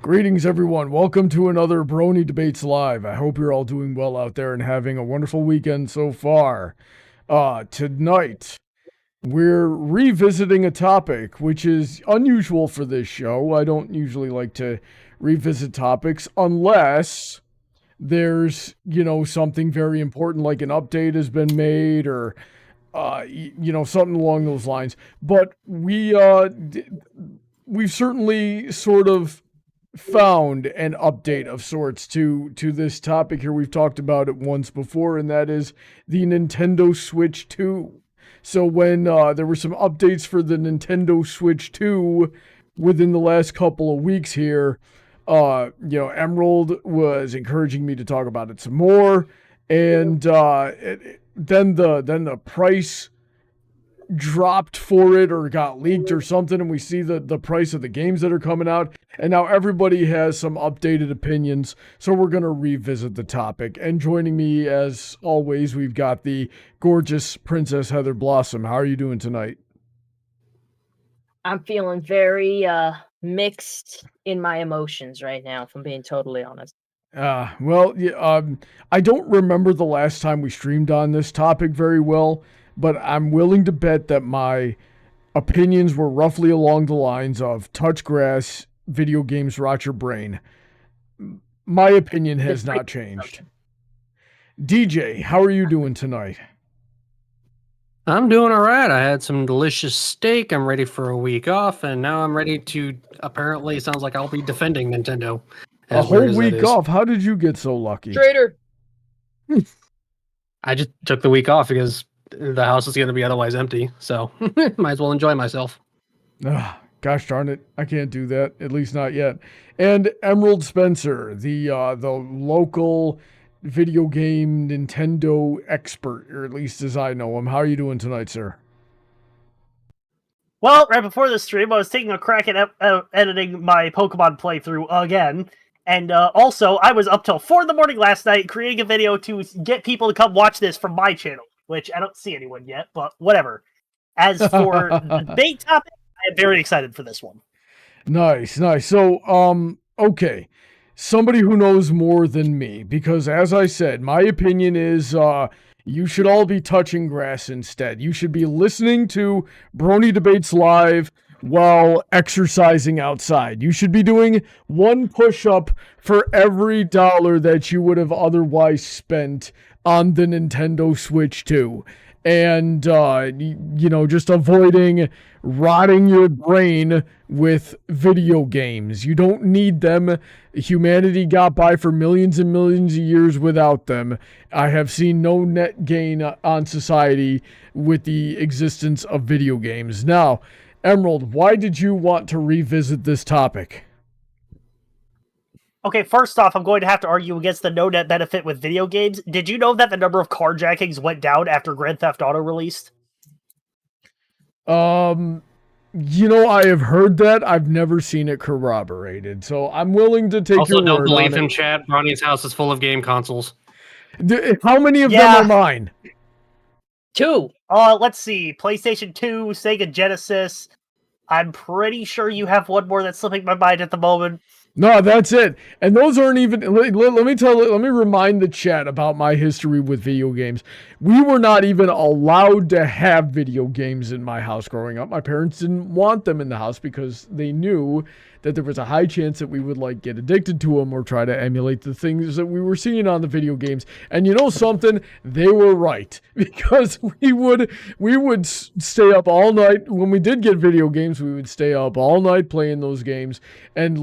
Greetings, everyone. Welcome to another Brony Debates Live. I hope you're all doing well out there and having a wonderful weekend so far. Tonight, we're revisiting a topic which is unusual for this show. I don't usually like to revisit topics unless there's, something very important like an update has been made or, something along those lines. But we've certainly sort of found an update of sorts to this topic here. We've talked about it once before, and that is the Nintendo Switch 2. So when there were some updates for the Nintendo Switch 2 within the last couple of weeks here, Emerald was encouraging me to talk about it some more, and then the price dropped for it or got leaked or something, and we see the price of the games that are coming out, and now everybody has some updated opinions, so we're going to revisit the topic. And joining me as always, we've got the gorgeous Princess Heather Blossom. How are you doing tonight? I'm feeling very mixed in my emotions right now, if I'm being totally honest. I don't remember the last time we streamed on this topic very well, but I'm willing to bet that my opinions were roughly along the lines of touch grass, video games rot your brain. My opinion has not changed. DJ, how are you doing tonight? I'm doing all right. I had some delicious steak. I'm ready for a week off, and now I'm ready to, apparently, sounds like I'll be defending Nintendo. A whole week off? How did you get so lucky? Traitor! I just took the week off because the house is going to be otherwise empty, so might as well enjoy myself. Gosh darn it, I can't do that, at least not yet. And Emerald Spencer, the local video game Nintendo expert, or at least as I know him. How are you doing tonight, sir? Well, right before the stream, I was taking a crack at editing my Pokemon playthrough again. And also, I was up till 4 in the morning last night creating a video to get people to come watch this from my channel, which I don't see anyone yet, but whatever. As for the debate topic, I am very excited for this one. Nice. So, okay. Somebody who knows more than me, because as I said, my opinion is you should all be touching grass instead. You should be listening to Brony Debates Live while exercising outside. You should be doing one push-up for every dollar that you would have otherwise spent on the Nintendo Switch 2. And, just avoiding rotting your brain with video games. You don't need them. Humanity got by for millions and millions of years without them. I have seen no net gain on society with the existence of video games. Now, Emerald, why did you want to revisit this topic? Okay, first off, I'm going to have to argue against the no net benefit with video games. Did you know that the number of carjackings went down after Grand Theft Auto released? I have heard that. I've never seen it corroborated, so I'm willing to take your word on it. Also, don't believe him, chat. Brawny's house is full of game consoles. How many of them are mine? 2. Let's see. PlayStation 2, Sega Genesis. I'm pretty sure you have one more that's slipping my mind at the moment. No, that's it. And those aren't even, let me remind the chat about my history with video games. We were not even allowed to have video games in my house growing up. My parents didn't want them in the house because they knew that there was a high chance that we would get addicted to them or try to emulate the things that we were seeing on the video games. And you know something? They were right, because we would stay up all night. When we did get video games, we would stay up all night playing those games. And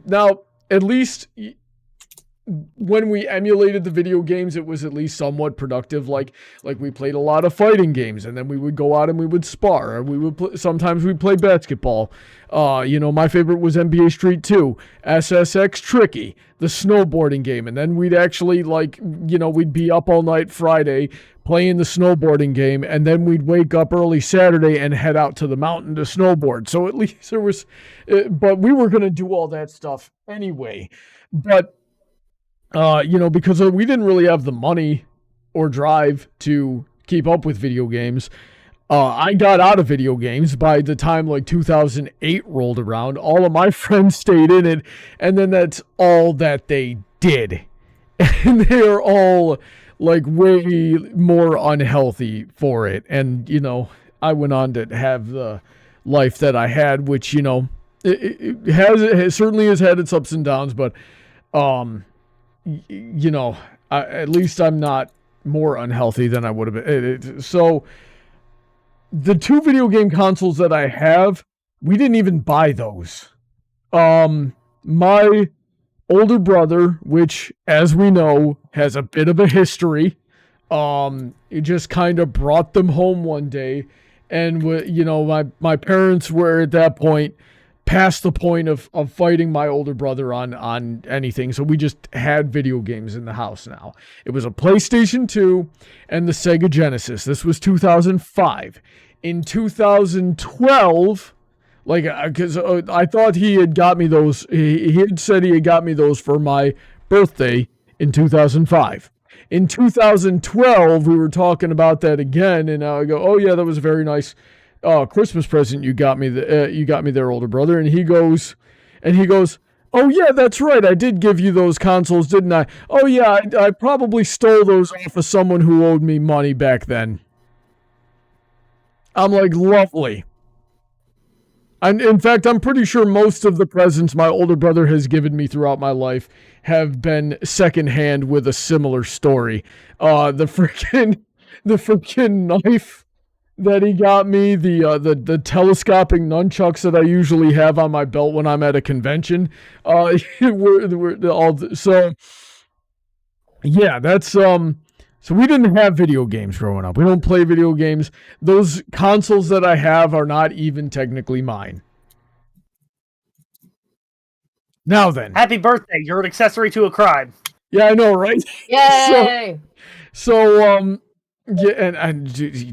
now at least when we emulated the video games, it was at least somewhat productive. Like we played a lot of fighting games, and then we would go out and we would spar. Or we would sometimes we'd play basketball. My favorite was NBA Street 2, SSX Tricky, the snowboarding game, and then we'd actually we'd be up all night Friday playing the snowboarding game, and then we'd wake up early Saturday and head out to the mountain to snowboard. So at least there was, but we were going to do all that stuff anyway. But because we didn't really have the money or drive to keep up with video games, I got out of video games by the time like 2008 rolled around. All of my friends stayed in it, and then that's all that they did. And they are all like way more unhealthy for it. And, you know, I went on to have the life that I had, which, you know, it certainly has had its ups and downs, but, you know, at least I'm not more unhealthy than I would have been. So the 2 video game consoles that I have, we didn't even buy those. My older brother, which, as we know, has a bit of a history, it just kind of brought them home one day. And, you know, my parents were at that point past the point of fighting my older brother on anything. So we just had video games in the house now. It was a PlayStation 2 and the Sega Genesis. This was 2005. In 2012, like, because I thought he had got me those. He had said he had got me those for my birthday in 2005. In 2012, we were talking about that again, and I go, "Oh yeah, that was a very nice Christmas present you got me. You got me there, older brother." And he goes, "Oh yeah, that's right. I did give you those consoles, didn't I? Oh yeah, I probably stole those off of someone who owed me money back then." I'm like, lovely. And in fact, I'm pretty sure most of the presents my older brother has given me throughout my life have been secondhand with a similar story. The freaking knife that he got me, the telescoping nunchucks that I usually have on my belt when I'm at a convention. So yeah, that's So we didn't have video games growing up. We don't play video games. Those consoles that I have are not even technically mine. Now then. Happy birthday. You're an accessory to a crime. Yeah, I know, right? Yay! So yeah, and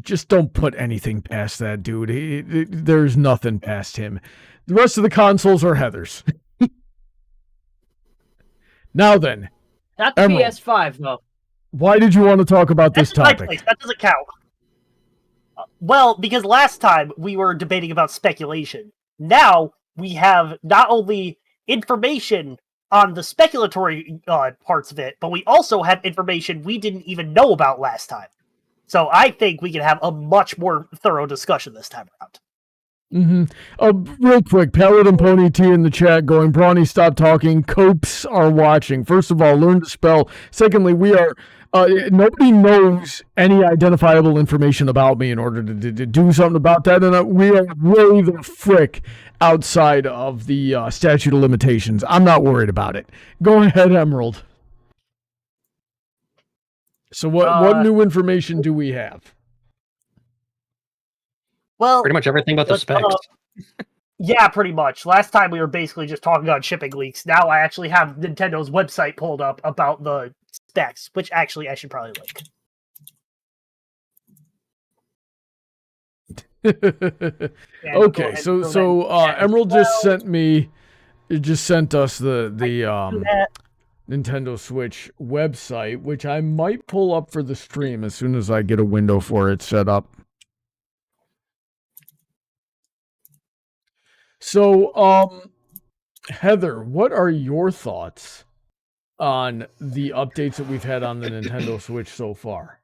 just don't put anything past that dude. There's nothing past him. The rest of the consoles are Heather's. Now then. Not the Emerald. PS5, though. Why did you want to talk about this That's my topic? place. That doesn't count. Well, because last time we were debating about speculation. Now we have not only information on the speculatory parts of it, but we also have information we didn't even know about last time. So I think we can have a much more thorough discussion this time around. Real quick, Paladin Pony T in the chat going, Brawny, stop talking. Copes are watching. First of all, learn to spell. Secondly, we are nobody knows any identifiable information about me in order to do something about that, and we are really the frick outside of the statute of limitations. I'm not worried about it. Go ahead, Emerald. So what new information do we have? Well, Pretty much everything but the specs. Yeah, pretty much. Last time we were basically just talking about shipping leaks. Now I actually have Nintendo's website pulled up about the specs, which actually I should probably link. Okay, so Emerald just sent us the Nintendo Switch website, which I might pull up for the stream as soon as I get a window for it set up. So, Heather, what are your thoughts on the updates that we've had on the Nintendo Switch so far?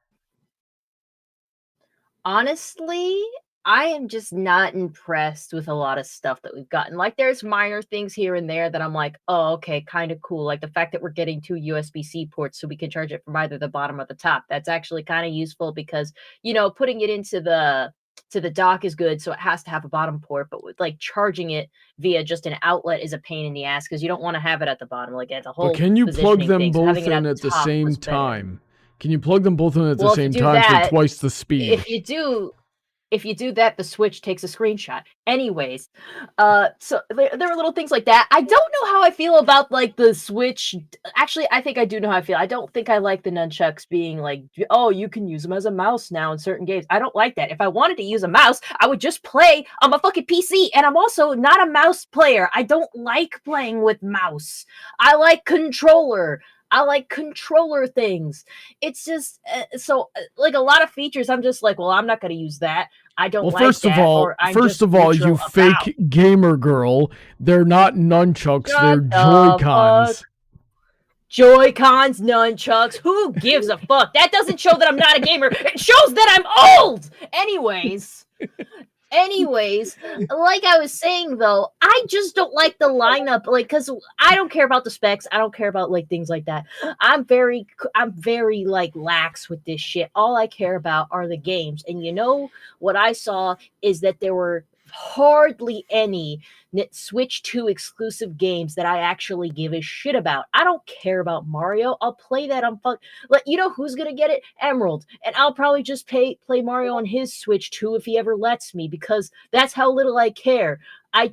Honestly, I am just not impressed with a lot of stuff that we've gotten. Like, there's minor things here and there that I'm like, oh, okay, kind of cool. Like the fact that we're getting 2 USB-C ports so we can charge it from either the bottom or the top. That's actually kind of useful because, you know, putting it into the dock is good, so it has to have a bottom port, but with like charging it via just an outlet is a pain in the ass because you don't want to have it at the bottom. Like at the whole. But can you plug them both in at the same time? Can you plug them both in at the same time for twice the speed? If you do that, the Switch takes a screenshot. Anyways, so there are little things like that. I don't know how I feel about like the Switch. Actually, I think I do know how I feel. I don't think I like the nunchucks being like, oh, you can use them as a mouse now in certain games. I don't like that. If I wanted to use a mouse, I would just play on my fucking PC. And I'm also not a mouse player. I don't like playing with mouse. I like controller. I like controller things. It's just like a lot of features. I'm just like, well, I'm not going to use that. I don't Well, like that. Or I'm first just of all, you neutral fake about. gamer girl. They're not nunchucks. Shut They're the Joy-Cons. Joy-Cons, nunchucks. Who gives a fuck? That doesn't show that I'm not a gamer. It shows that I'm old. Anyways, like I was saying though, I just don't like the lineup, like, because I don't care about the specs. I don't care about like things like that. I'm very like lax with this shit. All I care about are the games. And you know what I saw is that there were hardly any Switch 2 exclusive games that I actually give a shit about. I don't care about Mario. I'll play that on fun. Like, you know who's gonna get it? Emerald. And I'll probably just play Mario on his Switch 2 if he ever lets me, because that's how little I care. I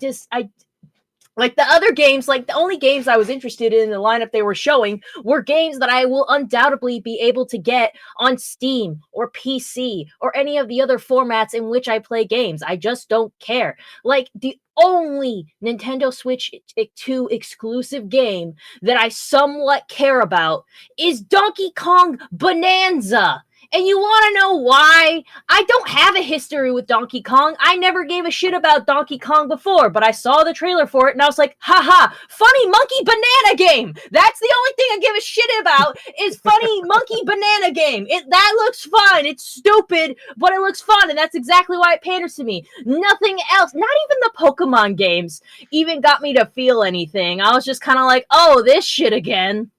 like the other games, like the only games I was interested in the lineup they were showing were games that I will undoubtedly be able to get on Steam or PC or any of the other formats in which I play games. I just don't care. Like the only Nintendo Switch 2 exclusive game that I somewhat care about is Donkey Kong Bonanza. And you want to know why? I don't have a history with Donkey Kong. I never gave a shit about Donkey Kong before, but I saw the trailer for it and I was like, haha, funny monkey banana game. That's the only thing I give a shit about is funny monkey banana game. That looks fun. It's stupid, but it looks fun. And that's exactly why it panders to me. Nothing else, not even the Pokemon games even got me to feel anything. I was just kind of like, oh, this shit again.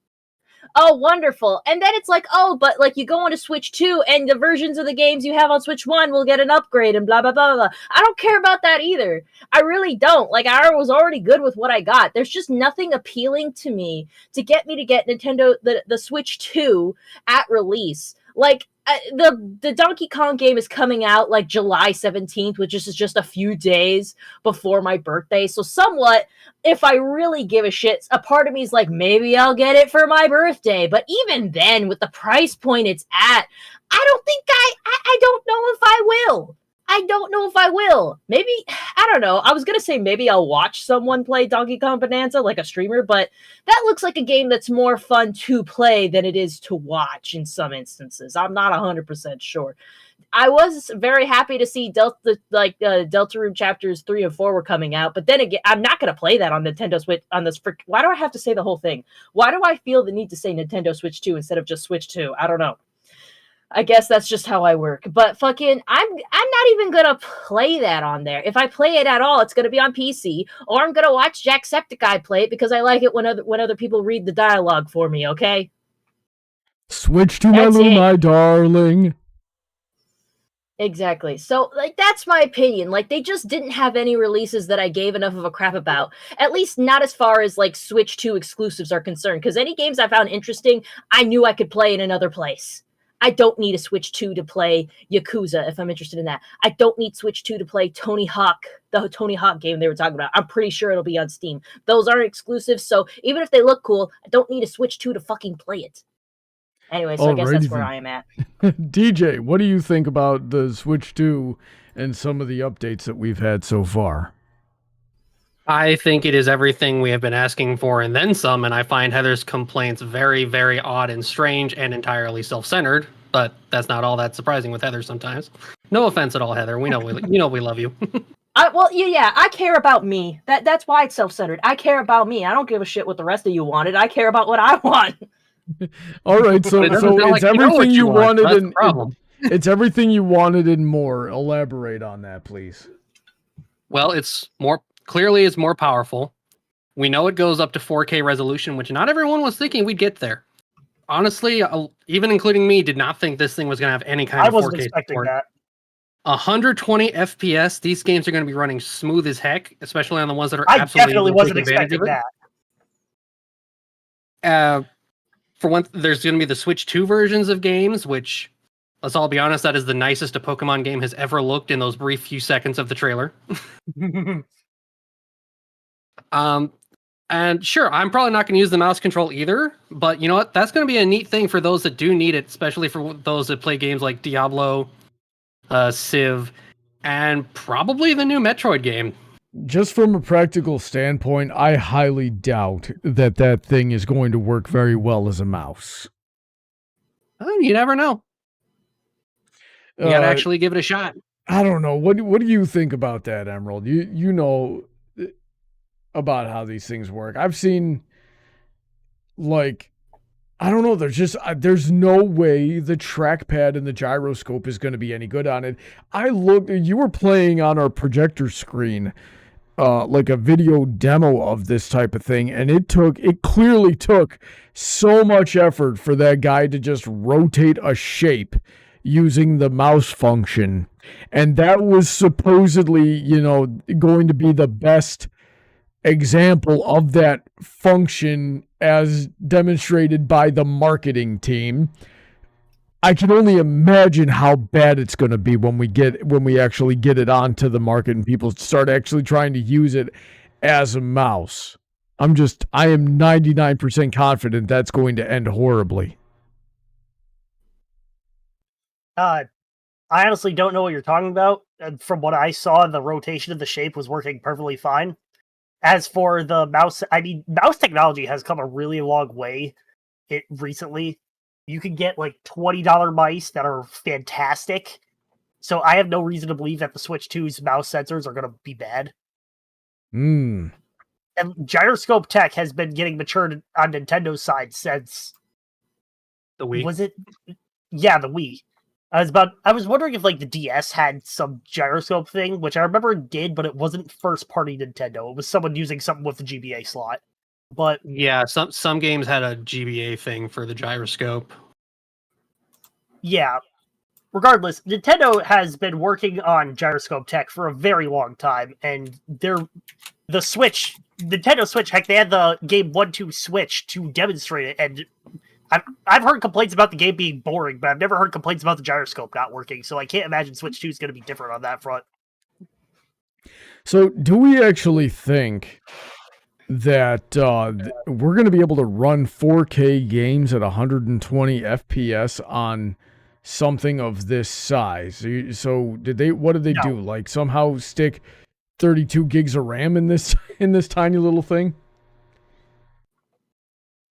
Oh, wonderful. And then it's like, oh, but like you go on to Switch 2 and the versions of the games you have on Switch 1 will get an upgrade and blah, blah, blah, blah. I don't care about that either. I really don't. Like, I was already good with what I got. There's just nothing appealing to me to get Nintendo, the Switch 2 at release. Like, the Donkey Kong game is coming out like July 17th, which is just a few days before my birthday. So somewhat, if I really give a shit, a part of me is like, maybe I'll get it for my birthday. But even then, with the price point it's at, I don't think I don't know if I will. I don't know if I will. Maybe, I don't know. I was going to say maybe I'll watch someone play Donkey Kong Bonanza, like a streamer, but that looks like a game that's more fun to play than it is to watch in some instances. I'm not 100% sure. I was very happy to see Deltarune Chapters 3 and 4 were coming out, but then again, I'm not going to play that on Nintendo Switch. Why do I have to say the whole thing? Why do I feel the need to say Nintendo Switch 2 instead of just Switch 2? I don't know. I guess that's just how I work. But fucking, I'm not even gonna play that on there. If I play it at all, it's gonna be on PC, or I'm gonna watch Jacksepticeye play it because I like it when other people read the dialogue for me. Okay. Switch to my darling. Exactly. So, like, that's my opinion. Like, they just didn't have any releases that I gave enough of a crap about. At least not as far as, like, Switch 2 exclusives are concerned. Because any games I found interesting, I knew I could play in another place. I don't need a Switch 2 to play Yakuza if I'm interested in that. I don't need Switch 2 to play Tony Hawk, the Tony Hawk game they were talking about. I'm pretty sure it'll be on Steam. Those aren't exclusive, so even if they look cool, I don't need a Switch 2 to fucking play it. Anyway, so I guess that's where I am at. DJ, what do you think about the Switch 2 and some of the updates that we've had so far? I think it is everything we have been asking for and then some, and I find Heather's complaints very, very odd and strange and entirely self-centered, but that's not all that surprising with Heather sometimes. No offense at all, Heather. We know we love you. I care about me. That's why it's self-centered. I care about me. I don't give a shit what the rest of you wanted. I care about what I want. All right, so it's everything you wanted and it's everything you wanted and more. Elaborate on that, please. Well, it's more powerful. We know it goes up to 4K resolution, which not everyone was thinking we'd get there. Honestly, even including me, did not think this thing was going to have any kind of 4K support. I wasn't expecting that. 120 FPS. These games are going to be running smooth as heck, especially on the ones that are absolutely. I definitely wasn't expecting that. For one, there's going to be the Switch 2 versions of games, which, let's all be honest, that is the nicest a Pokemon game has ever looked in those brief few seconds of the trailer. And sure, I'm probably not going to use the mouse control either, but you know what? That's going to be a neat thing for those that do need it, especially for those that play games like Diablo, Civ, and probably the new Metroid game. just from a practical standpoint, I highly doubt that that thing is going to work very well as a mouse. Oh, you never know. You gotta actually give it a shot. I don't know. What do you think about that, Emerald? You know about how these things work. I've seen, like, I don't know. There's no way the trackpad and the gyroscope is going to be any good on it. You were playing on our projector screen, like a video demo of this type of thing, and it clearly took so much effort for that guy to just rotate a shape using the mouse function. And that was supposedly, going to be the best example of that function as demonstrated by the marketing team. I can only imagine how bad it's going to be when we actually get it onto the market and people start actually trying to use it as a mouse. I am 99% confident that's going to end horribly. I honestly don't know what you're talking about. From what I saw, the rotation of the shape was working perfectly fine. As for the mouse, mouse technology has come a really long way recently. You can get like $20 mice that are fantastic. So I have no reason to believe that the Switch 2's mouse sensors are going to be bad. And gyroscope tech has been getting matured on Nintendo's side since the Wii. Was it? Yeah, the Wii. I was wondering if like the DS had some gyroscope thing, which I remember it did, but it wasn't first party Nintendo. It was someone using something with the GBA slot. But yeah, some games had a GBA thing for the gyroscope. Yeah. Regardless, Nintendo has been working on gyroscope tech for a very long time, and Nintendo Switch, heck, they had the game 1-2 Switch to demonstrate it, and I've heard complaints about the game being boring, but I've never heard complaints about the gyroscope not working, so I can't imagine Switch 2 is going to be different on that front. So, do we actually think that we're going to be able to run 4K games at 120 FPS on something of this size? So, what did they do? Like somehow stick 32 gigs of RAM in this tiny little thing?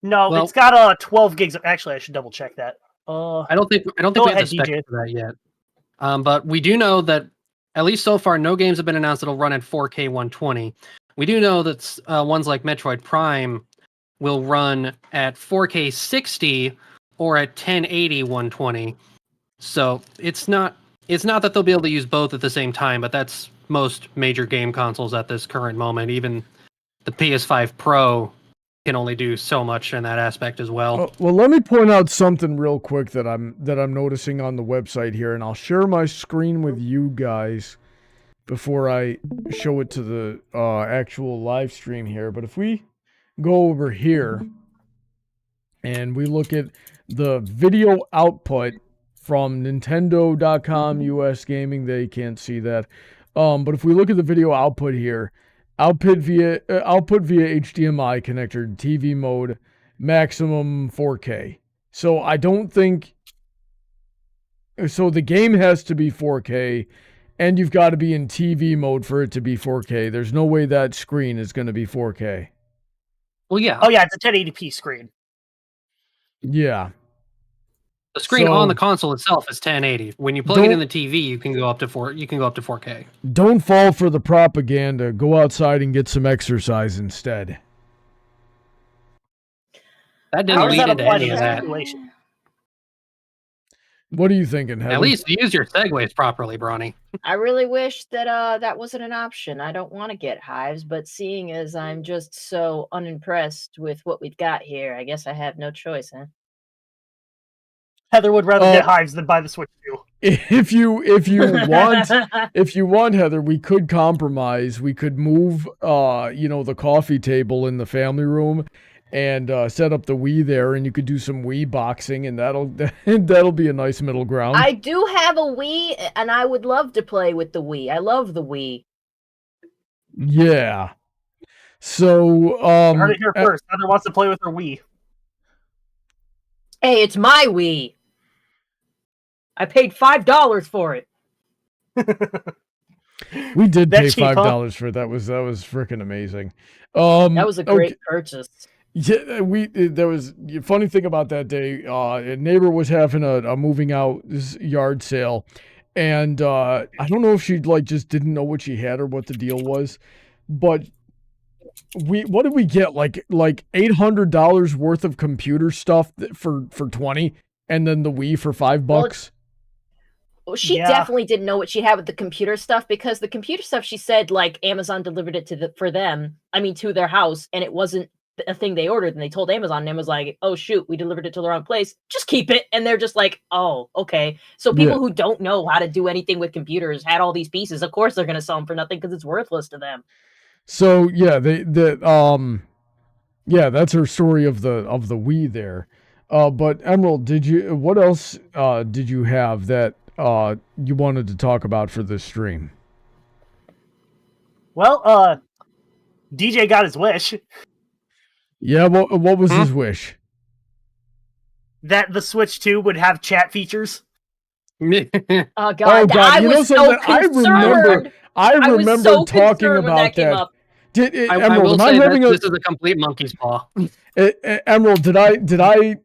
No, it's got 12 gigs. Actually, I should double check that. I don't think we have the spec for that yet. But we do know that at least so far, no games have been announced that'll run at 4K 120. We do know that ones like Metroid Prime will run at 4K 60 or at 1080 120. So it's not that they'll be able to use both at the same time, but that's most major game consoles at this current moment. Even the PS5 Pro can only do so much in that aspect as well. Well, let me point out something real quick that I'm noticing on the website here, and I'll share my screen with you guys before I show it to the actual live stream here. But if we go over here and we look at the video output from Nintendo.com US Gaming, they can't see that. But if we look at the video output here, output via HDMI connector, TV mode, maximum 4K. So I don't think... So the game has to be 4K, and you've got to be in TV mode for it to be 4K. There's no way that screen is going to be 4K. Well, yeah. Oh, yeah, it's a 1080p screen. Yeah. The screen on the console itself is 1080. When you plug it in the TV, you can go up to 4K. Don't fall for the propaganda. Go outside and get some exercise instead. That didn't lead into any of that. What are you thinking, Heather? At least use your segues properly, Brawny. I really wish that that wasn't an option. I don't want to get hives, but seeing as I'm just so unimpressed with what we've got here, I guess I have no choice, huh? Heather would rather get hives than buy the Switch 2. If you want, Heather, we could compromise. We could move, the coffee table in the family room, and set up the Wii there, and you could do some Wii boxing, and that'll be a nice middle ground. I do have a Wii, and I would love to play with the Wii. I love the Wii. Yeah. So, you heard it here first. Heather wants to play with her Wii. Hey, it's my Wii. I paid $5 for it. We did That pay cheap, huh? $5 for it. That was freaking amazing. That was a great okay. purchase. Yeah, there was a funny thing about that day. A neighbor was having a moving out yard sale, and I don't know if she just didn't know what she had or what the deal was, but what did we get? Like $800 worth of computer stuff for 20, and then the Wii for $5. Well, she definitely didn't know what she had with the computer stuff, because the computer stuff, she said like Amazon delivered it to their house, and it wasn't a thing they ordered, and they told Amazon, and Amazon was like, oh shoot, we delivered it to the wrong place, just keep it. And they're just like, oh, okay. So people who don't know how to do anything with computers had all these pieces. Of course they're going to sell them for nothing because it's worthless to them. So yeah, that's her story of the Wii there. But Emerald, what else did you have that you wanted to talk about for this stream? Well, DJ got his wish. Yeah, what was his wish? That the Switch 2 would have chat features. Oh God, I was so concerned. I remember talking about that. I will say this is a complete monkey's paw. Emerald, did I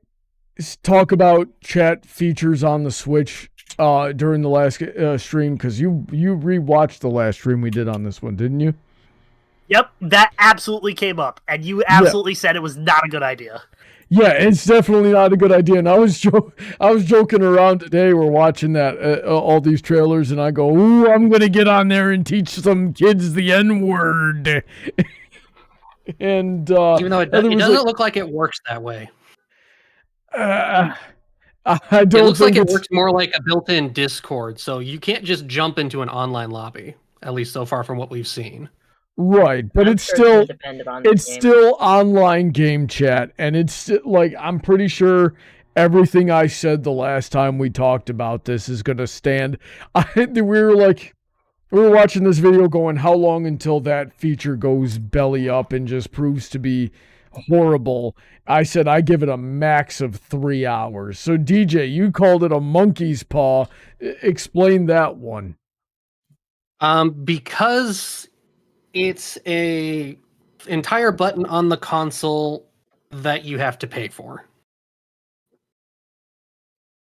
talk about chat features on the Switch during the last stream? Because you rewatched the last stream we did on this one, didn't you? Yep, that absolutely came up, and you absolutely said it was not a good idea. Yeah, it's definitely not a good idea. And I was joking around today. We're watching that all these trailers, and I go, "Ooh, I'm gonna get on there and teach some kids the N-word." And even though it doesn't look like it works that way. I don't. It looks like it works more like a built-in Discord, so you can't just jump into an online lobby. At least so far from what we've seen. Right, but it's still online game chat, and it's like I'm pretty sure everything I said the last time we talked about this is going to stand. We were watching this video going, how long until that feature goes belly up and just proves to be horrible? I said I give it a max of 3 hours. So DJ, you called it a monkey's paw. Explain that one. Because it's a entire button on the console that you have to pay for.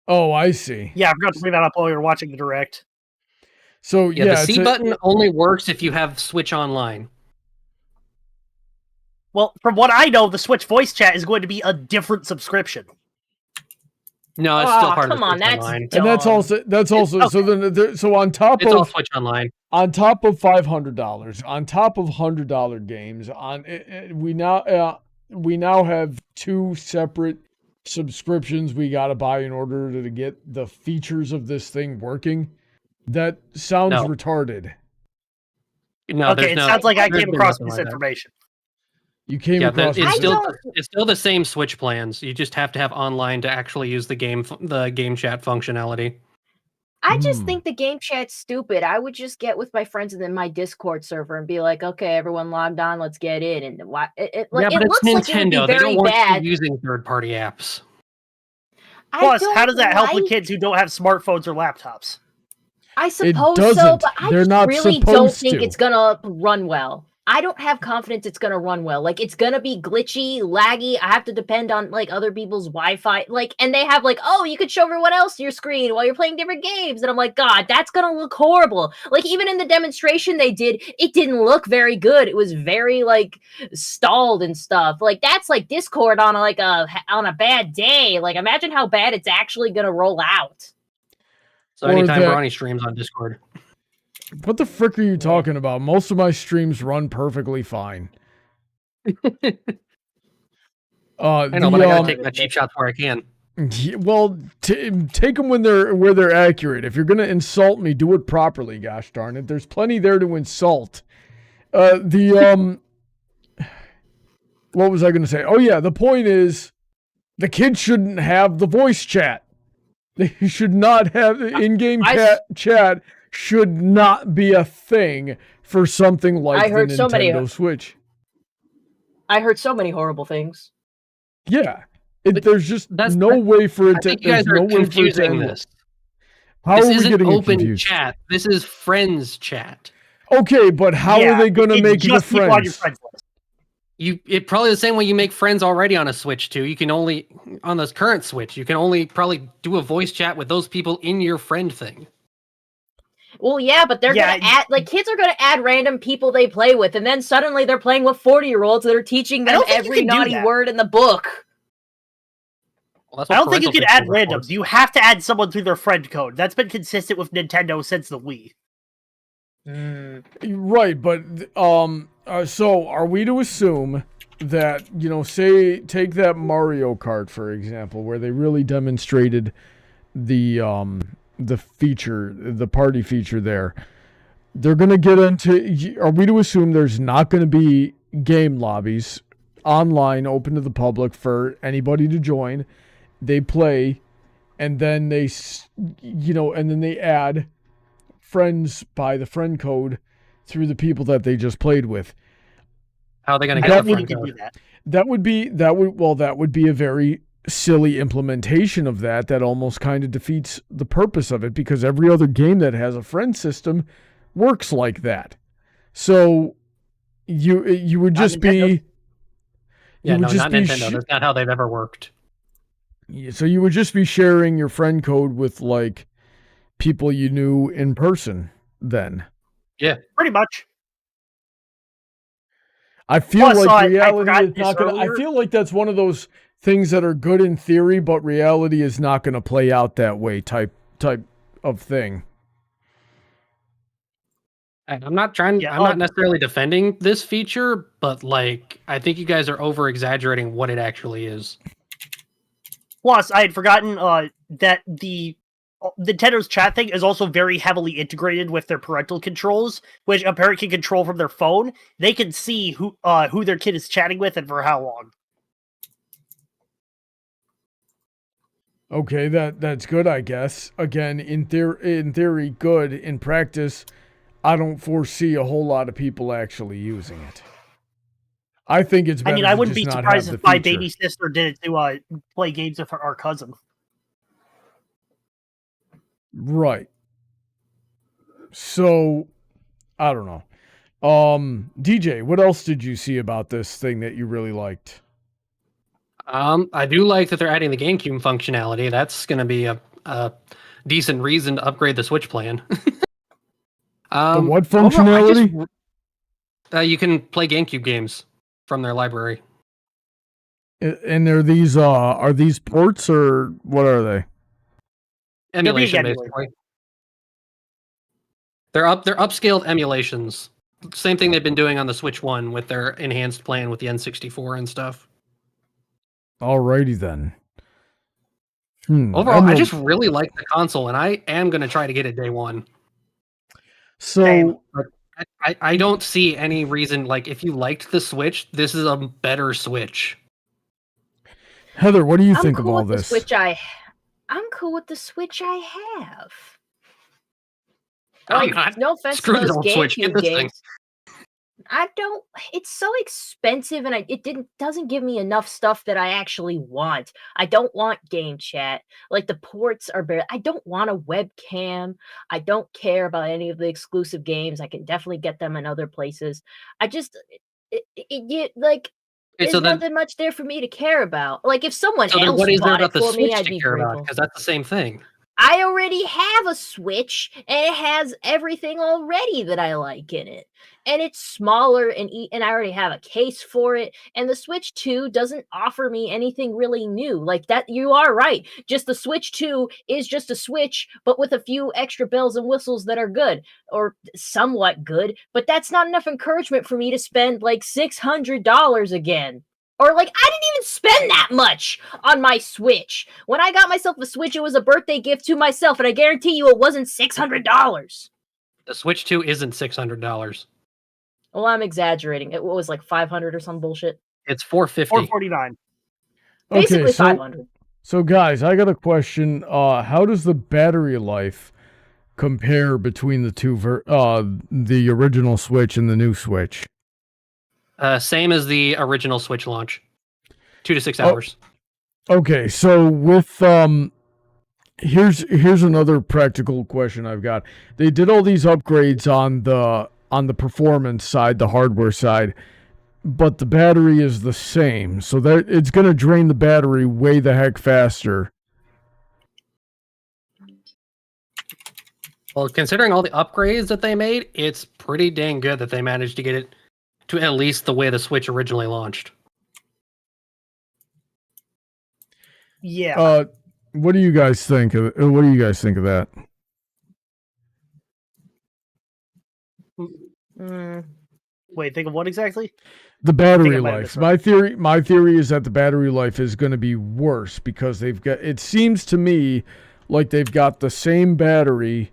Oh, I see. Yeah, I forgot to bring that up while we were watching the direct. So the C button only works if you have Switch Online. Well, from what I know, the Switch voice chat is going to be a different subscription. No, it's still part of Switch Online. And that's also okay. So on top it's of all Switch Online. On top of $500, on top of $100 games, we now have 2 separate subscriptions we got to buy in order to get the features of this thing working. That sounds retarded. No, okay, it sounds like I came across this information. You came across it's still the same Switch plans. You just have to have online to actually use the game chat functionality. I just think the game chat's stupid. I would just get with my friends in my Discord server and be like, "Okay, everyone logged on, let's get in." And but it's Nintendo. They don't want you using third-party apps. Plus, how does that help the kids who don't have smartphones or laptops? I suppose so, but I really don't think it's gonna run well. I don't have confidence it's gonna run well. Like, it's gonna be glitchy, laggy. I have to depend on other people's Wi-Fi. And they have oh, you could show everyone else your screen while you're playing different games. And I'm like, God, that's gonna look horrible. Even in the demonstration they did, it didn't look very good. It was very stalled and stuff. That's Discord on a bad day. Imagine how bad it's actually gonna roll out. So anytime Brawny streams on Discord. What the frick are you talking about? Most of my streams run perfectly fine. I know, but I gotta take my cheap shots where I can. Well, take them where they're accurate. If you're gonna insult me, do it properly. Gosh darn it, there's plenty there to insult. What was I gonna say? Oh yeah, the point is, the kids shouldn't have the voice chat. They should not have in-game chat. Should not be a thing for something like the Nintendo Switch. I heard so many horrible things. Yeah, there's just no way for it to. There's no way for it to end this. How this are we isn't getting open confused? Chat. This is friends chat. Okay, but how are they going to it's make the just people on your friends? friends list. It probably the same way you make friends already on a Switch too. You can only on this current Switch, you can only probably do a voice chat with those people in your friend thing. Well, yeah, but they're gonna add kids are gonna add random people they play with, and then suddenly they're playing with 40-year-olds that are teaching them every naughty word in the book. Well, I don't think you can add randoms. You have to add someone through their friend code. That's been consistent with Nintendo since the Wii. Right, but so are we to assume that, say take that Mario Kart for example, where they really demonstrated the feature, the party feature there. They're going to get into, are we to assume there's not going to be game lobbies online open to the public for anybody to join? They play, and then they add friends by the friend code through the people that they just played with. How are they going to get the friend code? That would be a very silly implementation of that almost kind of defeats the purpose of it, because every other game that has a friend system works like that. So you would just be not Nintendo. That's not how they've ever worked. So you would just be sharing your friend code with like people you knew in person then. Yeah, pretty much. I feel like reality is not going to... I feel like that's one of those things that are good in theory, but reality is not going to play out that way type of thing. I'm not necessarily defending this feature, but like I think you guys are over exaggerating what it actually is. Plus, I had forgotten that the Nintendo's chat thing is also very heavily integrated with their parental controls, which a parent can control from their phone. They can see who their kid is chatting with and for how long. Okay, that's good, I guess. Again, in theory, good. In practice, I don't foresee a whole lot of people actually using it. I think it's better. I wouldn't be surprised if my baby sister did it to play games with our cousin. Right. So, I don't know. DJ, what else did you see about this thing that you really liked? I do like that they're adding the GameCube functionality. That's going to be a decent reason to upgrade the Switch plan. The what functionality? You can play GameCube games from their library. And are these ports or what are they? Emulation, basically. They're upscaled emulations. Same thing they've been doing on the Switch 1 with their enhanced plan with the N64 and stuff. Alrighty then. Overall, I just really like the console, and I am going to try to get it day one. So I don't see any reason, like, if you liked the Switch, this is a better Switch. Heather, what do you think of all this? I'm cool with the Switch I have. I'm not. No offense to those GameCube games. It's so expensive, and it doesn't give me enough stuff that I actually want. I don't want game chat. Like, the ports are bare. I don't want a webcam. I don't care about any of the exclusive games. I can definitely get them in other places. There's nothing much there for me to care about. Like, if someone else bought it for me, I'd be grateful. Because that's the same thing. I already have a Switch, and it has everything already that I like in it. And it's smaller, and I already have a case for it. And the Switch 2 doesn't offer me anything really new. Like that, you are right. Just the Switch 2 is just a Switch, but with a few extra bells and whistles that are good, or somewhat good. But that's not enough encouragement for me to spend like $600 again. Or, like, I didn't even spend that much on my Switch. When I got myself a Switch, it was a birthday gift to myself, and I guarantee you it wasn't $600. The Switch 2 isn't $600. Well, I'm exaggerating. It was like $500 or some bullshit. It's $450. $449. Basically $500. So, guys, I got a question. How does the battery life compare between the two, the original Switch and the new Switch? Same as the original Switch launch. 2 to 6 hours. Okay, so with here's another practical question I've got. They did all these upgrades on on the performance side, the hardware side, but the battery is the same. So that it's going to drain the battery way the heck faster. Well, considering all the upgrades that they made, it's pretty dang good that they managed to get it to at least the way the Switch originally launched. Yeah. What do you guys think of that? Wait, think of what exactly? The battery I might have life. missed My theory is that the battery life is going to be worse because it seems to me like they've got the same battery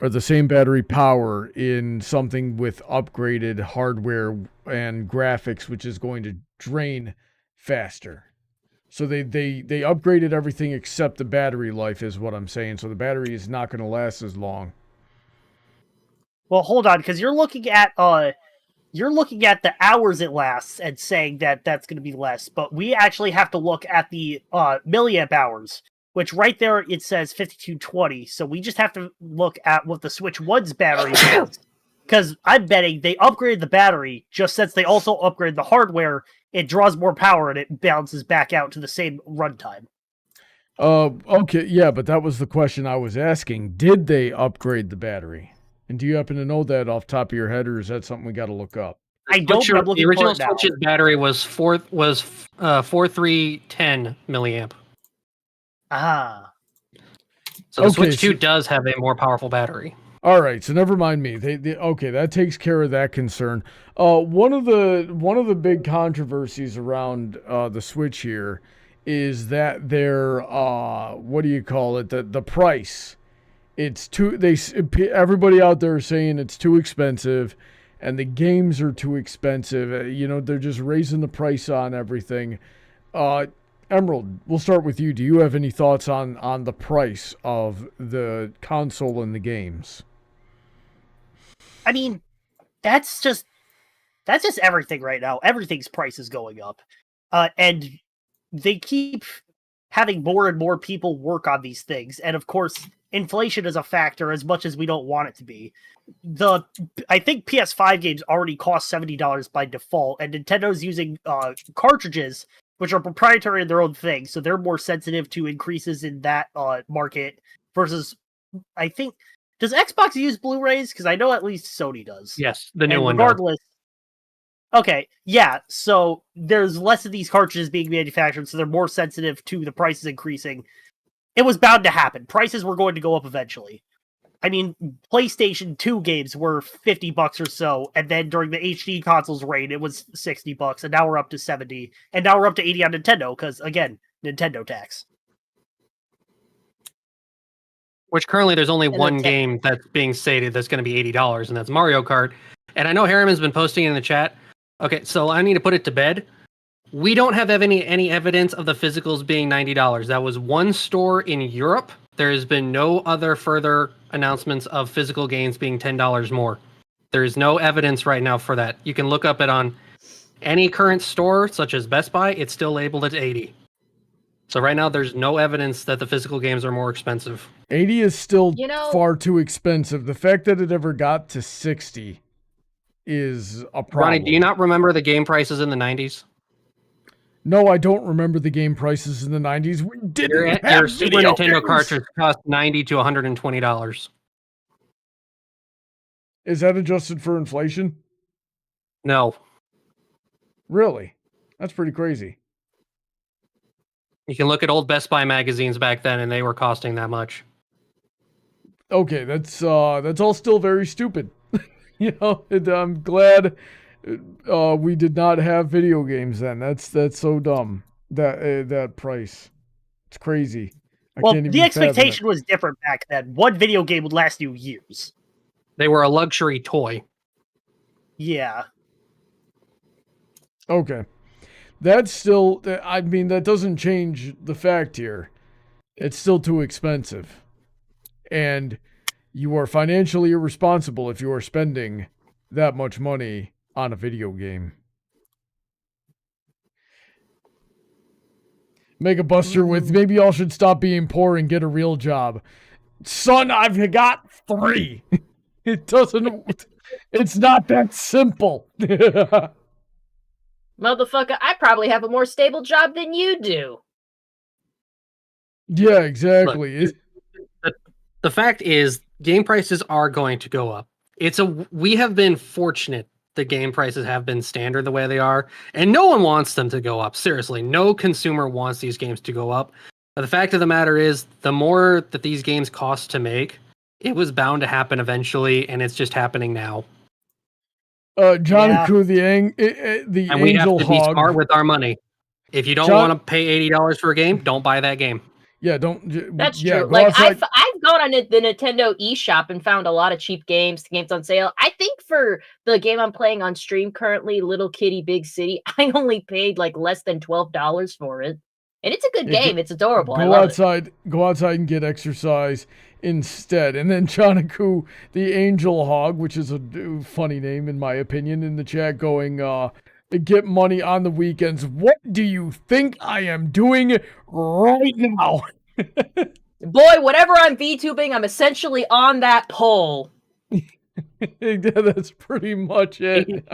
or the same battery power in something with upgraded hardware and graphics, which is going to drain faster. So they upgraded everything except the battery life is what I'm saying. So the battery is not going to last as long. Well, hold on, because you're looking at the hours it lasts and saying that that's going to be less, but we actually have to look at the milliamp hours, which right there it says 5220. So we just have to look at what the Switch 1's battery is, because I'm betting they upgraded the battery just since they also upgraded the hardware. It draws more power and it bounces back out to the same runtime. Okay, yeah, but that was the question I was asking. Did they upgrade the battery? And do you happen to know that off the top of your head, or is that something we got to look up? I don't. I'm looking the original for it now. Switch's battery was 4310 milliamp. Ah. So the Okay, Switch 2 does have a more powerful battery. All right, so never mind me. Okay, that takes care of that concern. One of the big controversies around the Switch here is that their what do you call it? The price. It's too. Everybody out there is saying it's too expensive, and the games are too expensive. You know, they're just raising the price on everything. Emerald, we'll start with you. Do you have any thoughts on the price of the console and the games? I mean, that's just everything right now. Everything's price is going up, and they keep having more and more people work on these things. And of course, inflation is a factor as much as we don't want it to be. I think PS5 games already cost $70 by default, and Nintendo's using cartridges, which are proprietary in their own thing, so they're more sensitive to increases in that market versus, I think, does Xbox use Blu-rays? Because I know at least Sony does. Yes, the new one. Regardless, okay, yeah, so there's less of these cartridges being manufactured, so they're more sensitive to the prices increasing. It was bound to happen. Prices were going to go up eventually. I mean, PlayStation 2 games were $50 or so, and then during the HD consoles reign, it was $60, and now we're up to 70, and now we're up to 80 on Nintendo, because, again, Nintendo tax. Which currently there's only one game that's being stated that's going to be $80, and that's Mario Kart. And I know Harriman's been posting in the chat. Okay, so I need to put it to bed. We don't have any evidence of the physicals being $90. That was one store in Europe. There has been no other further announcements of physical games being $10 more. There is no evidence right now for that. You can look up it on any current store, such as Best Buy. It's still labeled at $80. So right now, there's no evidence that the physical games are more expensive. 80 is still far too expensive. The fact that it ever got to 60 is a problem. Ronnie, do you not remember the game prices in the 90s? No, I don't remember the game prices in the 90s. We didn't have your Super Nintendo cartridge cost $90 to $120. Is that adjusted for inflation? No. Really? That's pretty crazy. You can look at old Best Buy magazines back then, and they were costing that much. Okay, that's all still very stupid. You know, I'm glad we did not have video games then. That's so dumb. That price, it's crazy. Well, the expectation was different back then. One video game would last you years. They were a luxury toy. Yeah. Okay. That's still, I mean, that doesn't change the fact here. It's still too expensive. And you are financially irresponsible if you are spending that much money on a video game. Mega Buster with, maybe y'all should stop being poor and get a real job. Son, I've got 3. It doesn't... It's not that simple. Motherfucker, I probably have a more stable job than you do. Yeah, exactly. The fact is, game prices are going to go up. We have been fortunate that game prices have been standard the way they are, and no one wants them to go up. Seriously, no consumer wants these games to go up. But the fact of the matter is, the more that these games cost to make, it was bound to happen eventually, and it's just happening now. Joniku, the And we have Angel to be Hog. smart with our money. If you don't want to pay $80 for a game, don't buy that game. Yeah, don't. That's yeah, true. go Like outside. I've gone on the Nintendo eShop and found a lot of cheap games on sale. I think for the game I'm playing on stream currently, Little Kitty Big City, I only paid like less than $12 for it, and it's a good game. It's adorable. I love it. Go outside and get exercise instead. And then Joniku, the Angel Hog, which is a funny name in my opinion, in the chat, going, get money on the weekends. What do you think I am doing right now? Boy, whatever I'm VTubing, I'm essentially on that pole. That's pretty much it.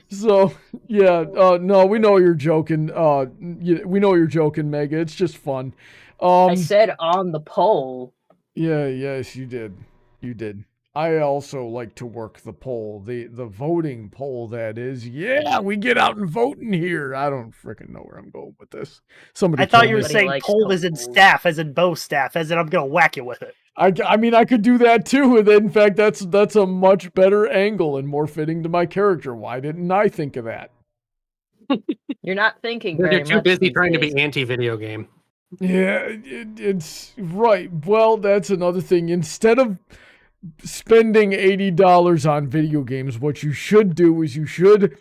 So, yeah, no, we know you're joking. We know you're joking, Mega. It's just fun. I said on the pole. Yeah, yes, you did. You did. I also like to work the poll, the voting poll, that is. Yeah, we get out and vote in here. I don't freaking know where I'm going with this. I thought you were saying poll as in staff, as in bow staff, as in I'm going to whack you with it. I mean, I could do that too. And in fact, that's a much better angle and more fitting to my character. Why didn't I think of that? You're not thinking very much. You're too busy trying to be anti-video game. Yeah, it's right. Well, that's another thing. Instead of spending $80 on video games, what you should do is you should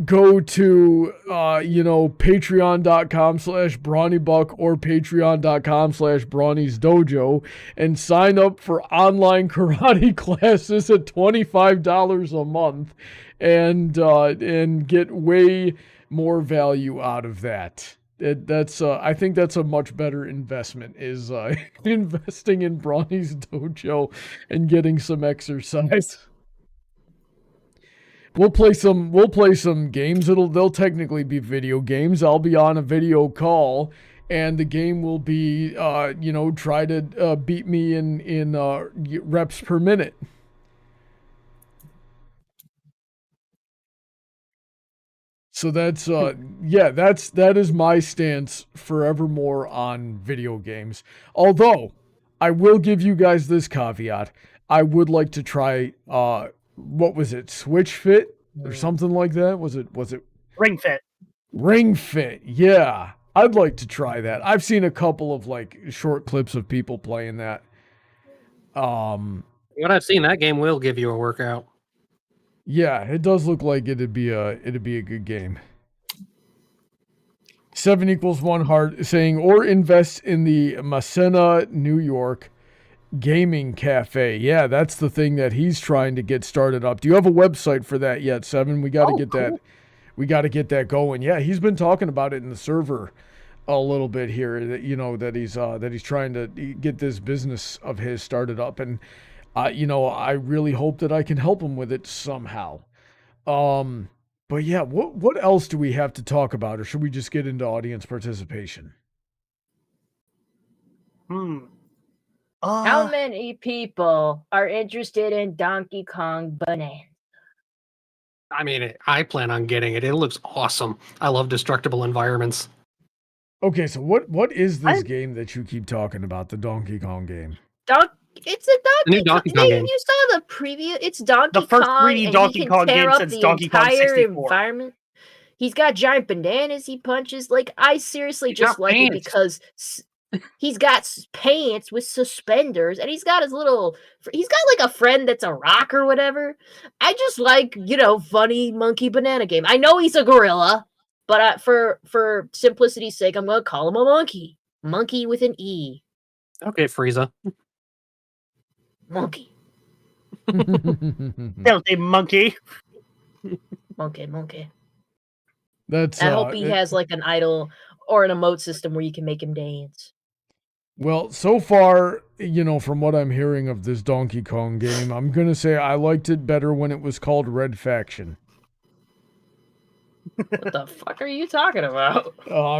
go to patreon.com/BrawnyBuck or patreon.com/Brawny'sDojo and sign up for online karate classes at $25 a month and get way more value out of that. I think that's a much better investment, is investing in Brawny's dojo and getting some exercise. We'll play some games. They'll technically be video games. I'll be on a video call and the game will be try to beat me in reps per minute. So that is my stance forevermore on video games. Although, I will give you guys this caveat. I would like to try, what was it, Switch Fit or something like that? Was it Ring Fit? Ring Fit, yeah. I'd like to try that. I've seen a couple of like short clips of people playing that. What I've seen, that game will give you a workout. Yeah, it does look like it'd be a good game. 7=1 Hard saying, or invest in the Masena, New York gaming cafe. Yeah, that's the thing that he's trying to get started up. Do you have a website for that yet, Seven? We got to get that. We got to get that going. Yeah, he's been talking about it in the server a little bit here. That he's trying to get this business of his started up, and I really hope that I can help him with it somehow. But yeah, what else do we have to talk about, or should we just get into audience participation? How many people are interested in Donkey Kong Bonanza? I mean, I plan on getting it. It looks awesome. I love destructible environments. Okay, so what is this game that you keep talking about? The Donkey Kong game? It's a Donkey Kong game. You saw the preview. It's Donkey Kong. The first 3D Donkey Kong game since Donkey Kong 64. Environment. He's got giant bananas he punches. Like, I seriously just like it because he's got pants with suspenders, and he's got he's got like a friend that's a rock or whatever. I just like, funny monkey banana game. I know he's a gorilla, but for simplicity's sake, I'm going to call him a monkey. Monkey with an E. Okay, Frieza. Monkey. Filthy monkey. Monkey. That's. I hope he has like an idol or an emote system where you can make him dance. Well, so far, you know, from what I'm hearing of this Donkey Kong game, I'm going to say I liked it better when it was called Red Faction. What the fuck are you talking about?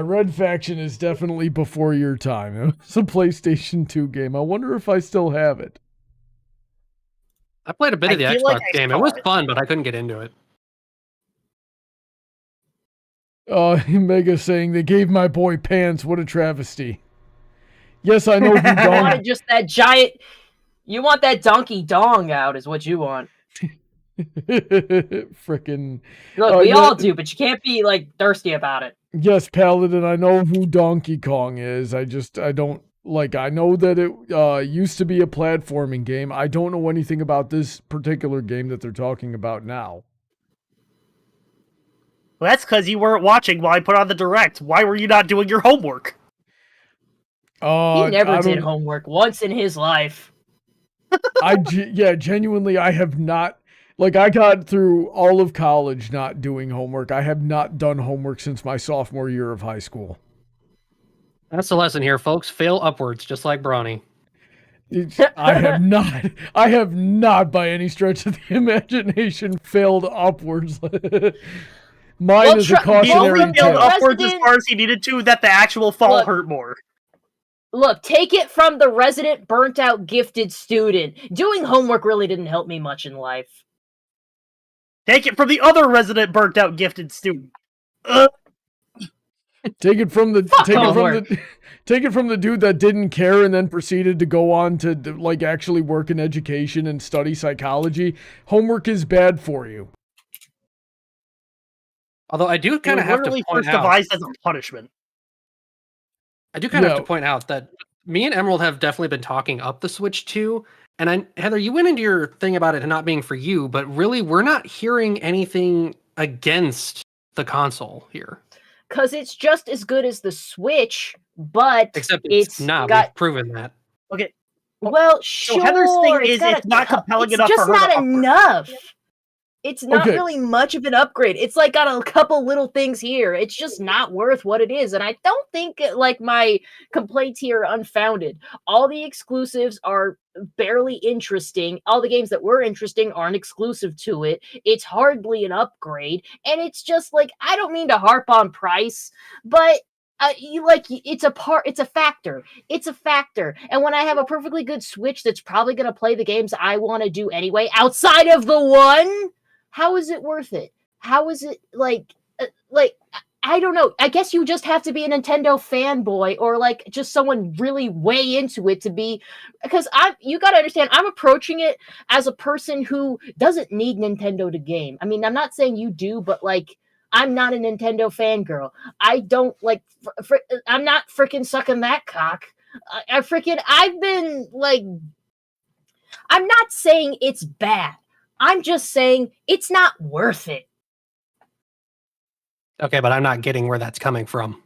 Red Faction is definitely before your time. It's a PlayStation 2 game. I wonder if I still have it. I played a bit of the feel Xbox like I game. It saw was it. fun, but I couldn't get into it. Mega saying they gave my boy pants. What a travesty. Yes, I know who You Dong. wanted just that giant. You want that donkey dong out, is what you want. Frickin'. Look, we yeah. all do, but you can't be like thirsty about it. Yes, Paladin, I know who Donkey Kong is. I don't like. I know that it used to be a platforming game. I don't know anything about this particular game that they're talking about now. Well, that's because you weren't watching while I put on the direct. Why were you not doing your homework? He never did homework once in his life. Genuinely, I have not. Like, I got through all of college not doing homework. I have not done homework since my sophomore year of high school. That's the lesson here, folks. Fail upwards, just like Brawny. I have not by any stretch of the imagination failed upwards. Mine is a He cautionary only failed tale. upwards as far as he needed to, that the actual fall hurt more. Look, take it from the resident burnt out gifted student. Doing homework really didn't help me much in life. Take it from the other resident burnt out gifted student. Take it from the take it from the dude that didn't care and then proceeded to go on to like actually work in education and study psychology. Homework is bad for you. Although I do kind of have to point out, devised as a punishment. I do kind of have to point out that me and Emerald have definitely been talking up the Switch 2. And Heather, you went into your thing about it not being for you, but really we're not hearing anything against the console here. Because it's just as good as the Switch, but except it's not. We've proven that. Okay. Well, sure. So Heather's thing is it's not compelling enough for her to It's just not upgrade. enough. It's not really much of an upgrade. It's like got a couple little things here. It's just not worth what it is. And I don't think like my complaints here are unfounded. All the exclusives are barely interesting. All the games that were interesting aren't exclusive to it. It's hardly an upgrade. And it's just like, I don't mean to harp on price, but it's a factor. It's a factor. And when I have a perfectly good Switch that's probably going to play the games I want to do anyway, outside of the one, how is it worth it? How is it like I don't know. I guess you just have to be a Nintendo fanboy or like just someone really way into it to be, because you got to understand, I'm approaching it as a person who doesn't need Nintendo to game. I mean, I'm not saying you do, but like, I'm not a Nintendo fangirl. I don't like, I'm not freaking sucking that cock. I've been like, I'm not saying it's bad. I'm just saying it's not worth it. Okay, but I'm not getting where that's coming from.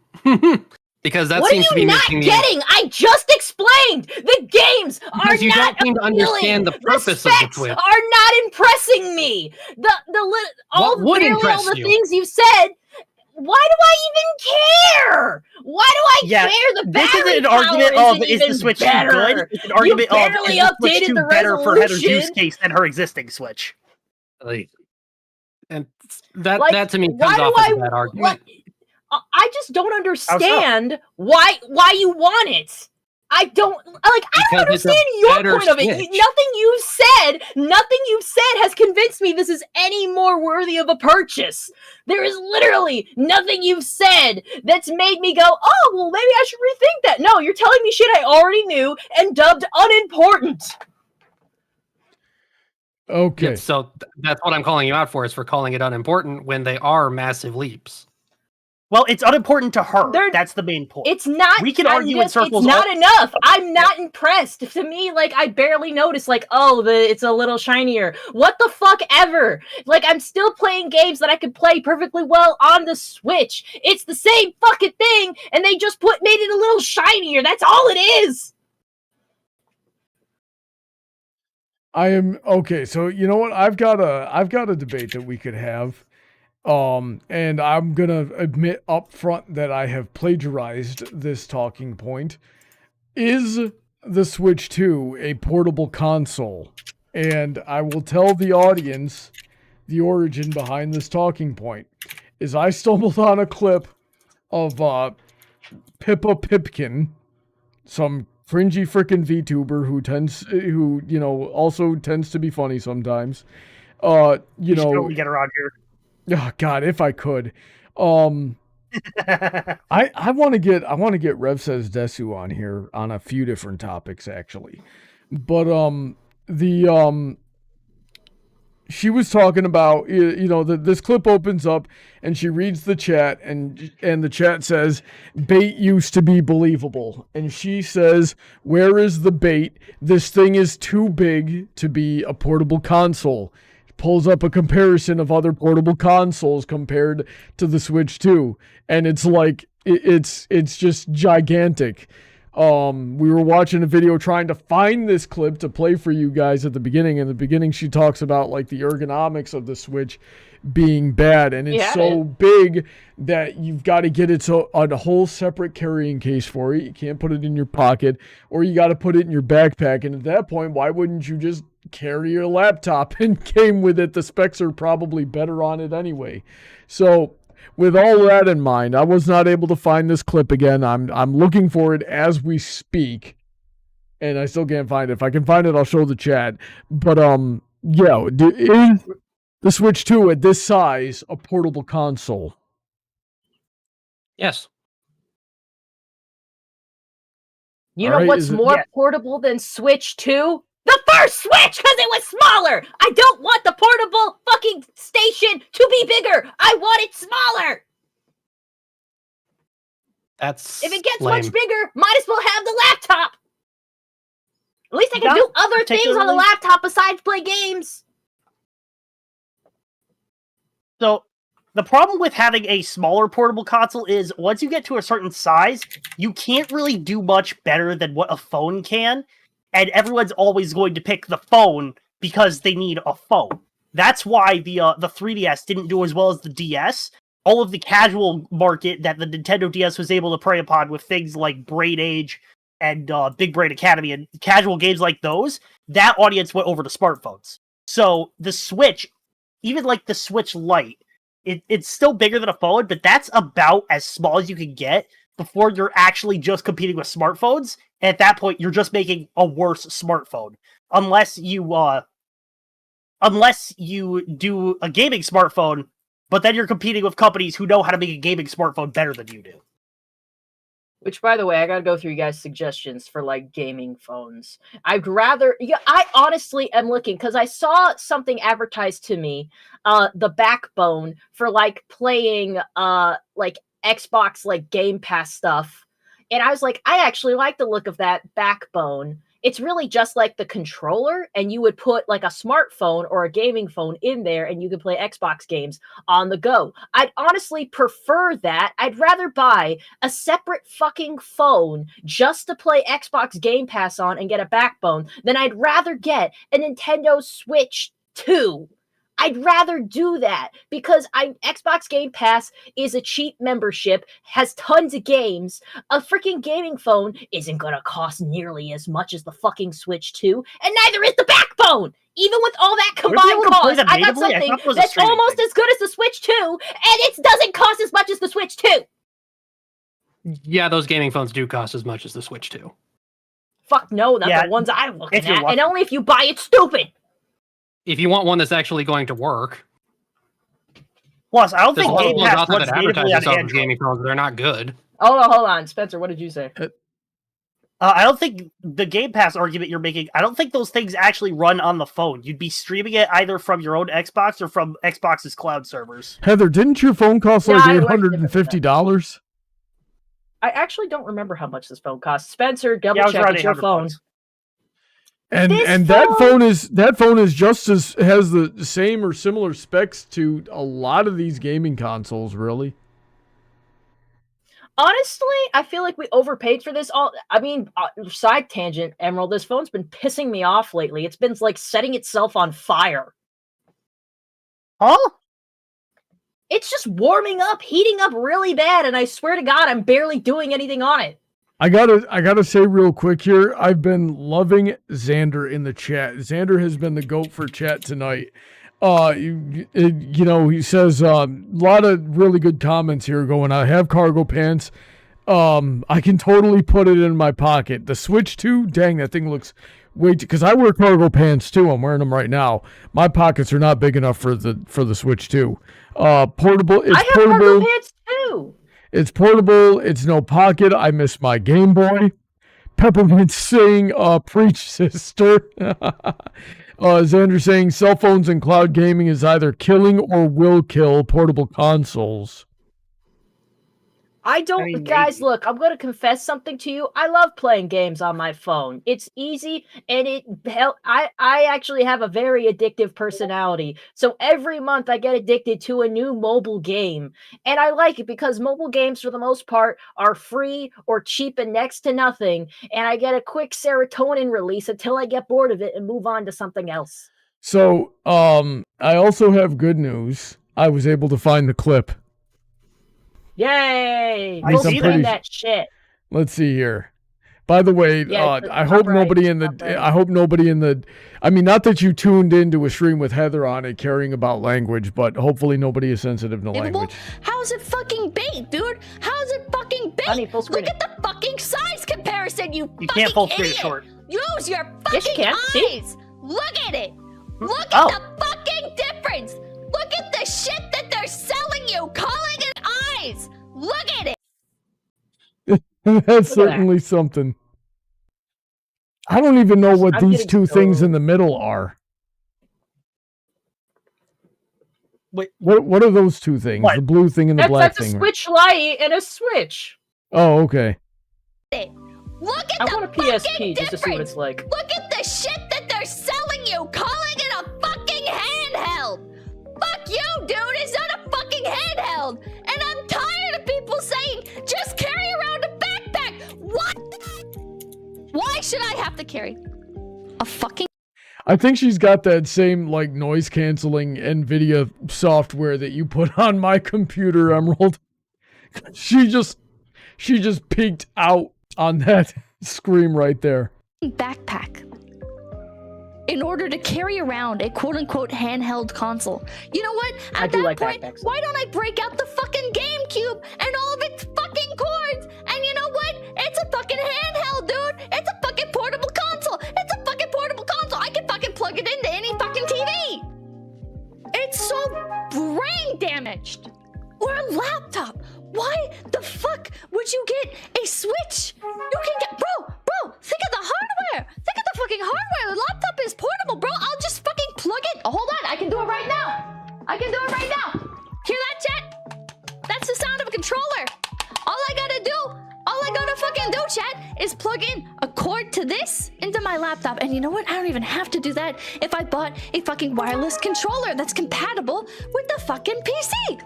Because that what seems to be making me. I just explained the games because are you not don't seem to understand the purpose of the Twitch. Are not impressing me. All the you? things you've said. Why do I even care? Why do I care? The battery this isn't an argument power of isn't is the even Switch better. too good? It's an argument of is barely the Switch updated too the better for Heather's use resolution. case than her existing Switch. And that to me comes off as a bad argument. I just don't understand why you want it. I don't understand your point of it. Nothing you've said has convinced me this is any more worthy of a purchase. There is literally nothing you've said that's made me go, oh, well, maybe I should rethink that. No, you're telling me shit I already knew and dubbed unimportant. Okay. Yeah, so that's what I'm calling you out for, is for calling it unimportant when they are massive leaps. Well, it's unimportant to her. That's the main point. It's not. We can argue in circles. It's not enough. I'm not impressed. To me, like, I barely noticed, like, oh, it's a little shinier. What the fuck ever? Like, I'm still playing games that I could play perfectly well on the Switch. It's the same fucking thing, and they just made it a little shinier. That's all it is. I am okay. So you know what? I've got a debate that we could have. And I'm gonna admit up front that I have plagiarized this talking point. Is the Switch 2 a portable console? And I will tell the audience the origin behind this talking point. Is I stumbled on a clip of Pippa Pipkin, some fringy frickin' VTuber who also tends to be funny sometimes. We get around here. Oh God, if I could. I want to get Rev Says Desu on here on a few different topics actually. But she was talking about this clip opens up and she reads the chat and the chat says bait used to be believable, and she says, where is the bait? This thing is too big to be a portable console. Pulls up a comparison of other portable consoles compared to the Switch 2, and it's like it's just gigantic. We were watching a video trying to find this clip to play for you guys at the beginning. In the beginning, she talks about like the ergonomics of the Switch being bad, and it's so big that you've got to get it on a whole separate carrying case for it. You can't put it in your pocket, or you got to put it in your backpack. And at that point, why wouldn't you just carry your laptop and game with it? The specs are probably better on it anyway. So with all that in mind, I was not able to find this clip again. I'm looking for it as we speak, and I still can't find it. If I can find it, I'll show the chat. But is the Switch 2 at this size a portable console? Yes. You know what's more portable than Switch 2? The first Switch, because it was smaller! I don't want the portable fucking station to be bigger! I want it smaller! That's If it gets lame. much bigger, might as well have the laptop! At least I can do other things on the laptop besides play games! So, the problem with having a smaller portable console is, once you get to a certain size, you can't really do much better than what a phone can, and everyone's always going to pick the phone because they need a phone. That's why the 3DS didn't do as well as the DS. All of the casual market that the Nintendo DS was able to prey upon with things like Brain Age and Big Brain Academy and casual games like those, that audience went over to smartphones. So the Switch, even like the Switch Lite, it's still bigger than a phone, but that's about as small as you can get before you're actually just competing with smartphones. And at that point, you're just making a worse smartphone. Unless you do a gaming smartphone, but then you're competing with companies who know how to make a gaming smartphone better than you do. Which, by the way, I gotta go through you guys' suggestions for, like, gaming phones. I'd rather... I honestly am looking, because I saw something advertised to me, the backbone for, like, playing, like, Xbox, like, Game Pass stuff. And I was like, I actually like the look of that backbone. It's really just like the controller, and you would put like a smartphone or a gaming phone in there, and you could play Xbox games on the go. I'd honestly prefer that. I'd rather buy a separate fucking phone just to play Xbox Game Pass on and get a backbone than I'd rather get a Nintendo Switch 2. I'd rather do that because Xbox Game Pass is a cheap membership, has tons of games. A freaking gaming phone isn't going to cost nearly as much as the fucking Switch 2, and neither is the backbone. Even with all that combined cost, I got something that's almost as good as the Switch 2, and it doesn't cost as much as the Switch 2. Yeah, those gaming phones do cost as much as the Switch 2. Fuck no, not the ones I'm looking at, and only if you buy it stupid. If you want one that's actually going to work. Plus, I don't think Game Pass runs natively on Android. Gaming phones, they're not good. Hold on. Spencer, what did you say? I don't think the Game Pass argument you're making, I don't think those things actually run on the phone. You'd be streaming it either from your own Xbox or from Xbox's cloud servers. Heather, didn't your phone cost like $850? I actually don't remember how much this phone costs. Spencer, double check, it's your phone. And that phone is just as has the same or similar specs to a lot of these gaming consoles, really. Honestly, I feel like we overpaid for this. Side tangent, Emerald, this phone's been pissing me off lately. It's been like setting itself on fire. Huh? It's just warming up, heating up really bad, and I swear to God, I'm barely doing anything on it. I gotta say real quick here, I've been loving Xander in the chat. Xander has been the GOAT for chat tonight. He says a lot of really good comments here going, I have cargo pants. I can totally put it in my pocket. The Switch 2, dang, that thing looks way too, because I wear cargo pants too. I'm wearing them right now. My pockets are not big enough for the Switch 2. Portable. It's I have portable. cargo pants too. It's portable. It's no pocket. I miss my Game Boy. Peppermint saying, preach, sister. Xander saying, cell phones and cloud gaming is either killing or will kill portable consoles. Guys, look, I'm going to confess something to you. I love playing games on my phone. It's easy, and I actually have a very addictive personality. So every month I get addicted to a new mobile game. And I like it because mobile games, for the most part, are free or cheap and next to nothing. And I get a quick serotonin release until I get bored of it and move on to something else. So, I also have good news. I was able to find the clip. Yay! I see that shit. Let's see here. By the way, I hope nobody in the. I mean, not that you tuned into a stream with Heather on it, caring about language, but hopefully nobody is sensitive to language. How's it fucking bait, dude? How's it fucking bait? Honey, full screen Look at the fucking size comparison, you You fucking can't full screen idiot. it short. Use your Yes, you fucking can. See? eyes. Look at it. Look Oh. at the fucking difference. Look at the shit that they're selling you, calling it eyes. Look at it. That's certainly something. I don't even know what I'm these getting two so- things in the middle are. Wait. What are those two things? What? The blue thing and the black That's a thing. Switch Lite and a Switch. Oh, okay. Look at I the want a fucking PSP just to see what difference. it's like. Look at the shit that they're selling you, calling it a fucking handheld. Fuck you, dude. It's not a fucking handheld. And I'm tired of people saying, just carry around a backpack. What? Why should I have to carry a fucking... I think she's got that same like noise canceling NVIDIA software that you put on my computer, Emerald. She just peeked out on that scream right there. backpack in order to carry around a quote-unquote handheld console? You know what? I At do that like point, backpacks. why don't I break out the fucking GameCube and all of its fucking cords? And you know what? It's a fucking handheld, dude. It's a fucking portable console. It's a fucking portable console. I can fucking plug it into any fucking TV. It's so brain damaged. Or a laptop. Why the fuck would you get a Switch? You can get, bro, think of the hardware. Think of the fucking hardware. The laptop is portable, bro. I'll just fucking plug it. Oh, hold on, I can do it right now. Hear that, chat? That's the sound of a controller. All I gotta fucking do, chat, is plug in a cord to this into my laptop. And you know what? I don't even have to do that if I bought a fucking wireless controller that's compatible with the fucking PC.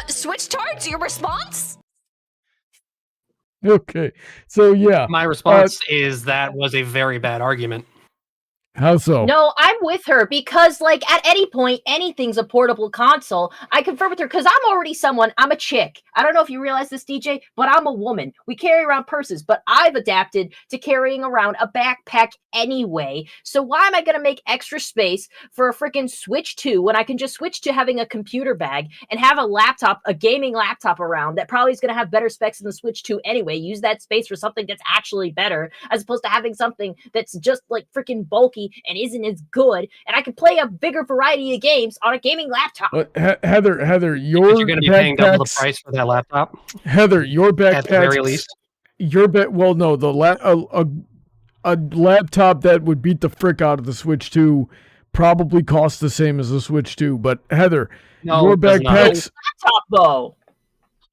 Switch charge, your response? Okay, so yeah, My response is that was a very bad argument. how so? No, I'm with her because, like, at any point, anything's a portable console. I confirm with her because I'm a chick. I don't know if you realize this, DJ, but I'm a woman. We carry around purses, but I've adapted to carrying around a backpack anyway. So why am I going to make extra space for a freaking Switch 2 when I can just switch to having a computer bag and have a laptop, a gaming laptop around that probably is going to have better specs than the Switch 2 anyway? Use that space for something that's actually better as opposed to having something that's just, like, freaking bulky and isn't as good, and I can play a bigger variety of games on a gaming laptop. Heather, your You're going to be paying double the backpacks- price for that laptop Heather, your backpack at the very least. Well, no, a laptop that would beat the frick out of the Switch 2 probably costs the same as the Switch 2. But Heather, No, your it does not. backpacks, Laptop, though.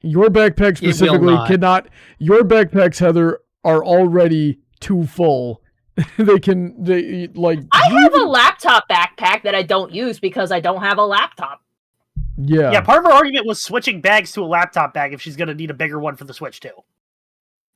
your backpack specifically not. cannot. Your backpacks, Heather, are already too full. I have a laptop backpack that I don't use because I don't have a laptop. Yeah. Yeah, part of her argument was switching bags to a laptop bag if she's going to need a bigger one for the Switch 2.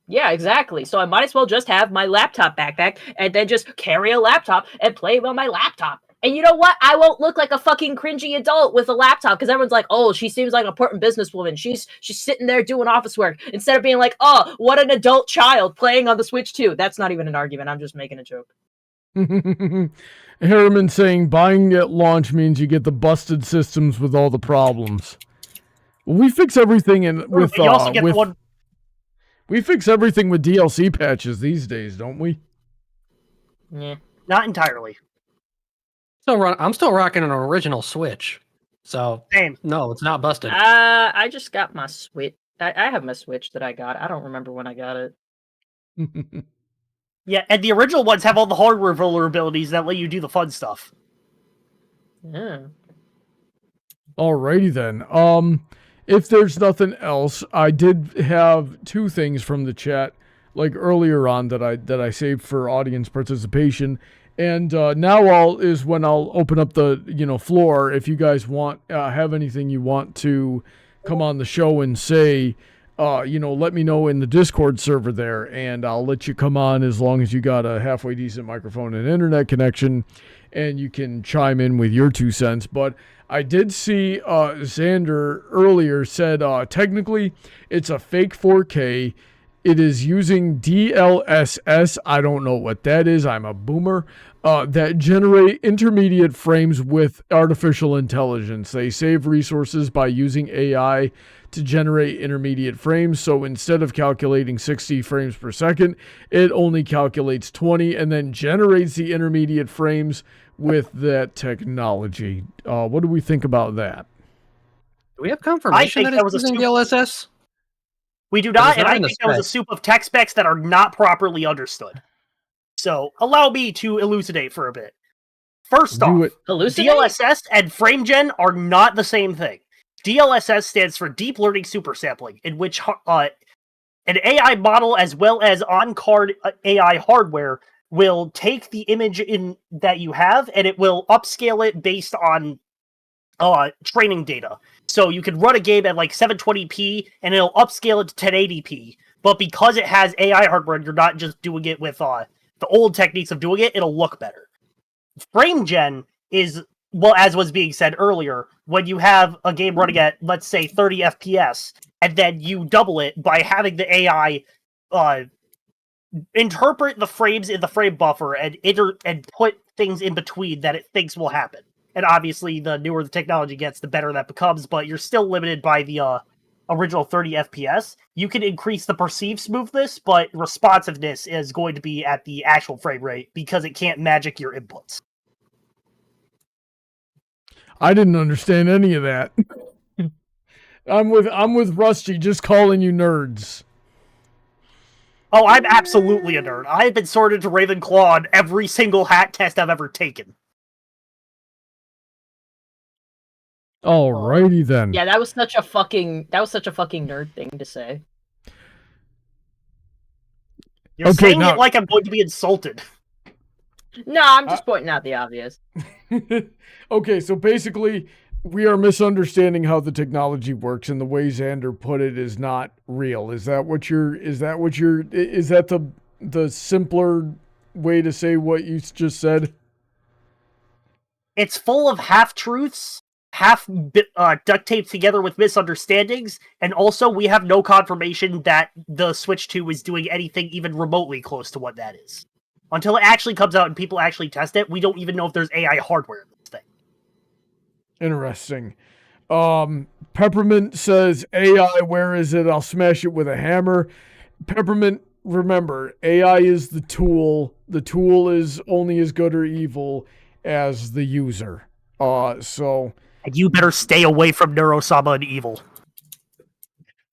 Yeah, exactly. So I might as well just have my laptop backpack and then just carry a laptop and play on my laptop. And you know what? I won't look like a fucking cringy adult with a laptop because everyone's like, "Oh, she seems like a important businesswoman. She's sitting there doing office work," instead of being like, "Oh, what an adult child playing on the Switch 2." That's not even an argument. I'm just making a joke. Harriman saying buying at launch means you get the busted systems with all the problems. Well, we fix everything with you also get the one. We fix everything with DLC patches these days, don't we? Yeah, Not entirely. I'm still rocking an original Switch. So, Same. no, it's not busted. I just got my Switch. I have my Switch that I got. I don't remember when I got it. Yeah, and the original ones have all the hardware vulnerabilities that let you do the fun stuff. Yeah. Alrighty then. If there's nothing else, I did have two things from the chat, like earlier on, that I saved for audience participation. And now is when I'll open up the floor. If you guys want have anything you want to come on the show and say, let me know in the Discord server there, and I'll let you come on as long as you got a halfway decent microphone and internet connection, and you can chime in with your 2 cents. But I did see Xander earlier said technically it's a fake 4K. It is using DLSS. I don't know what that is. I'm a boomer. That generate intermediate frames with artificial intelligence. They save resources by using AI to generate intermediate frames. So instead of calculating 60 frames per second, it only calculates 20 and then generates the intermediate frames with that technology. What do we think about that? Do we have confirmation that it's using DLSS? We do not, and I think that was a soup of tech specs that are not properly understood. So, allow me to elucidate for a bit. First off, DLSS and FrameGen are not the same thing. DLSS stands for Deep Learning Supersampling, in which an AI model as well as on-card AI hardware will take the image that you have, and it will upscale it based on training data. So you can run a game at like 720p, and it'll upscale it to 1080p. But because it has AI hardware, you're not just doing it with the old techniques of doing it, it'll look better. FrameGen is, well, as was being said earlier, when you have a game running at, let's say, 30 FPS, and then you double it by having the AI interpret the frames in the frame buffer and put things in between that it thinks will happen. And obviously, the newer the technology gets, the better that becomes, but you're still limited by the original 30 FPS. You can increase the perceived smoothness, but responsiveness is going to be at the actual frame rate because it can't magic your inputs. I didn't understand any of that. I'm with Rusty, just calling you nerds. Oh, I'm absolutely a nerd. I've been sorted to Ravenclaw on every single hat test I've ever taken. Alrighty then. Yeah, that was such a fucking nerd thing to say. You're saying it like I'm going to be insulted. No, I'm just pointing out the obvious. Okay, so basically, we are misunderstanding how the technology works, and the way Xander put it is not real. Is that the simpler way to say what you just said? It's full of half-truths, duct taped together with misunderstandings, and also we have no confirmation that the Switch 2 is doing anything even remotely close to what that is. Until it actually comes out and people actually test it, we don't even know if there's AI hardware in this thing. Interesting. Peppermint says, AI, where is it? I'll smash it with a hammer. Peppermint, remember, AI is the tool. The tool is only as good or evil as the user. So... And you better stay away from Neurosama and Evil.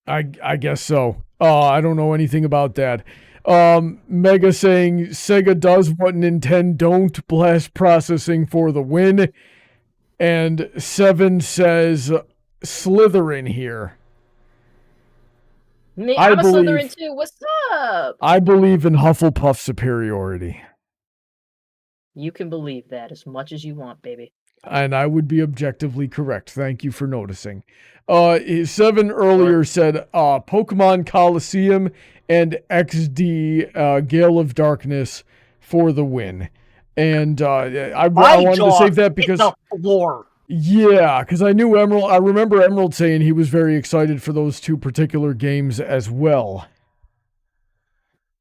I guess so. I don't know anything about that. Mega saying Sega does what Nintendo don't, blast processing for the win. And Seven says Slytherin here. I'm a Slytherin too. What's up? I believe in Hufflepuff superiority. You can believe that as much as you want, baby. And I would be objectively correct. Thank you for noticing. Seven earlier said Pokemon Coliseum and XD Gale of Darkness for the win. And I My wanted to jaw save that hit because the floor. yeah, because I knew Emerald. I remember Emerald saying he was very excited for those two particular games as well.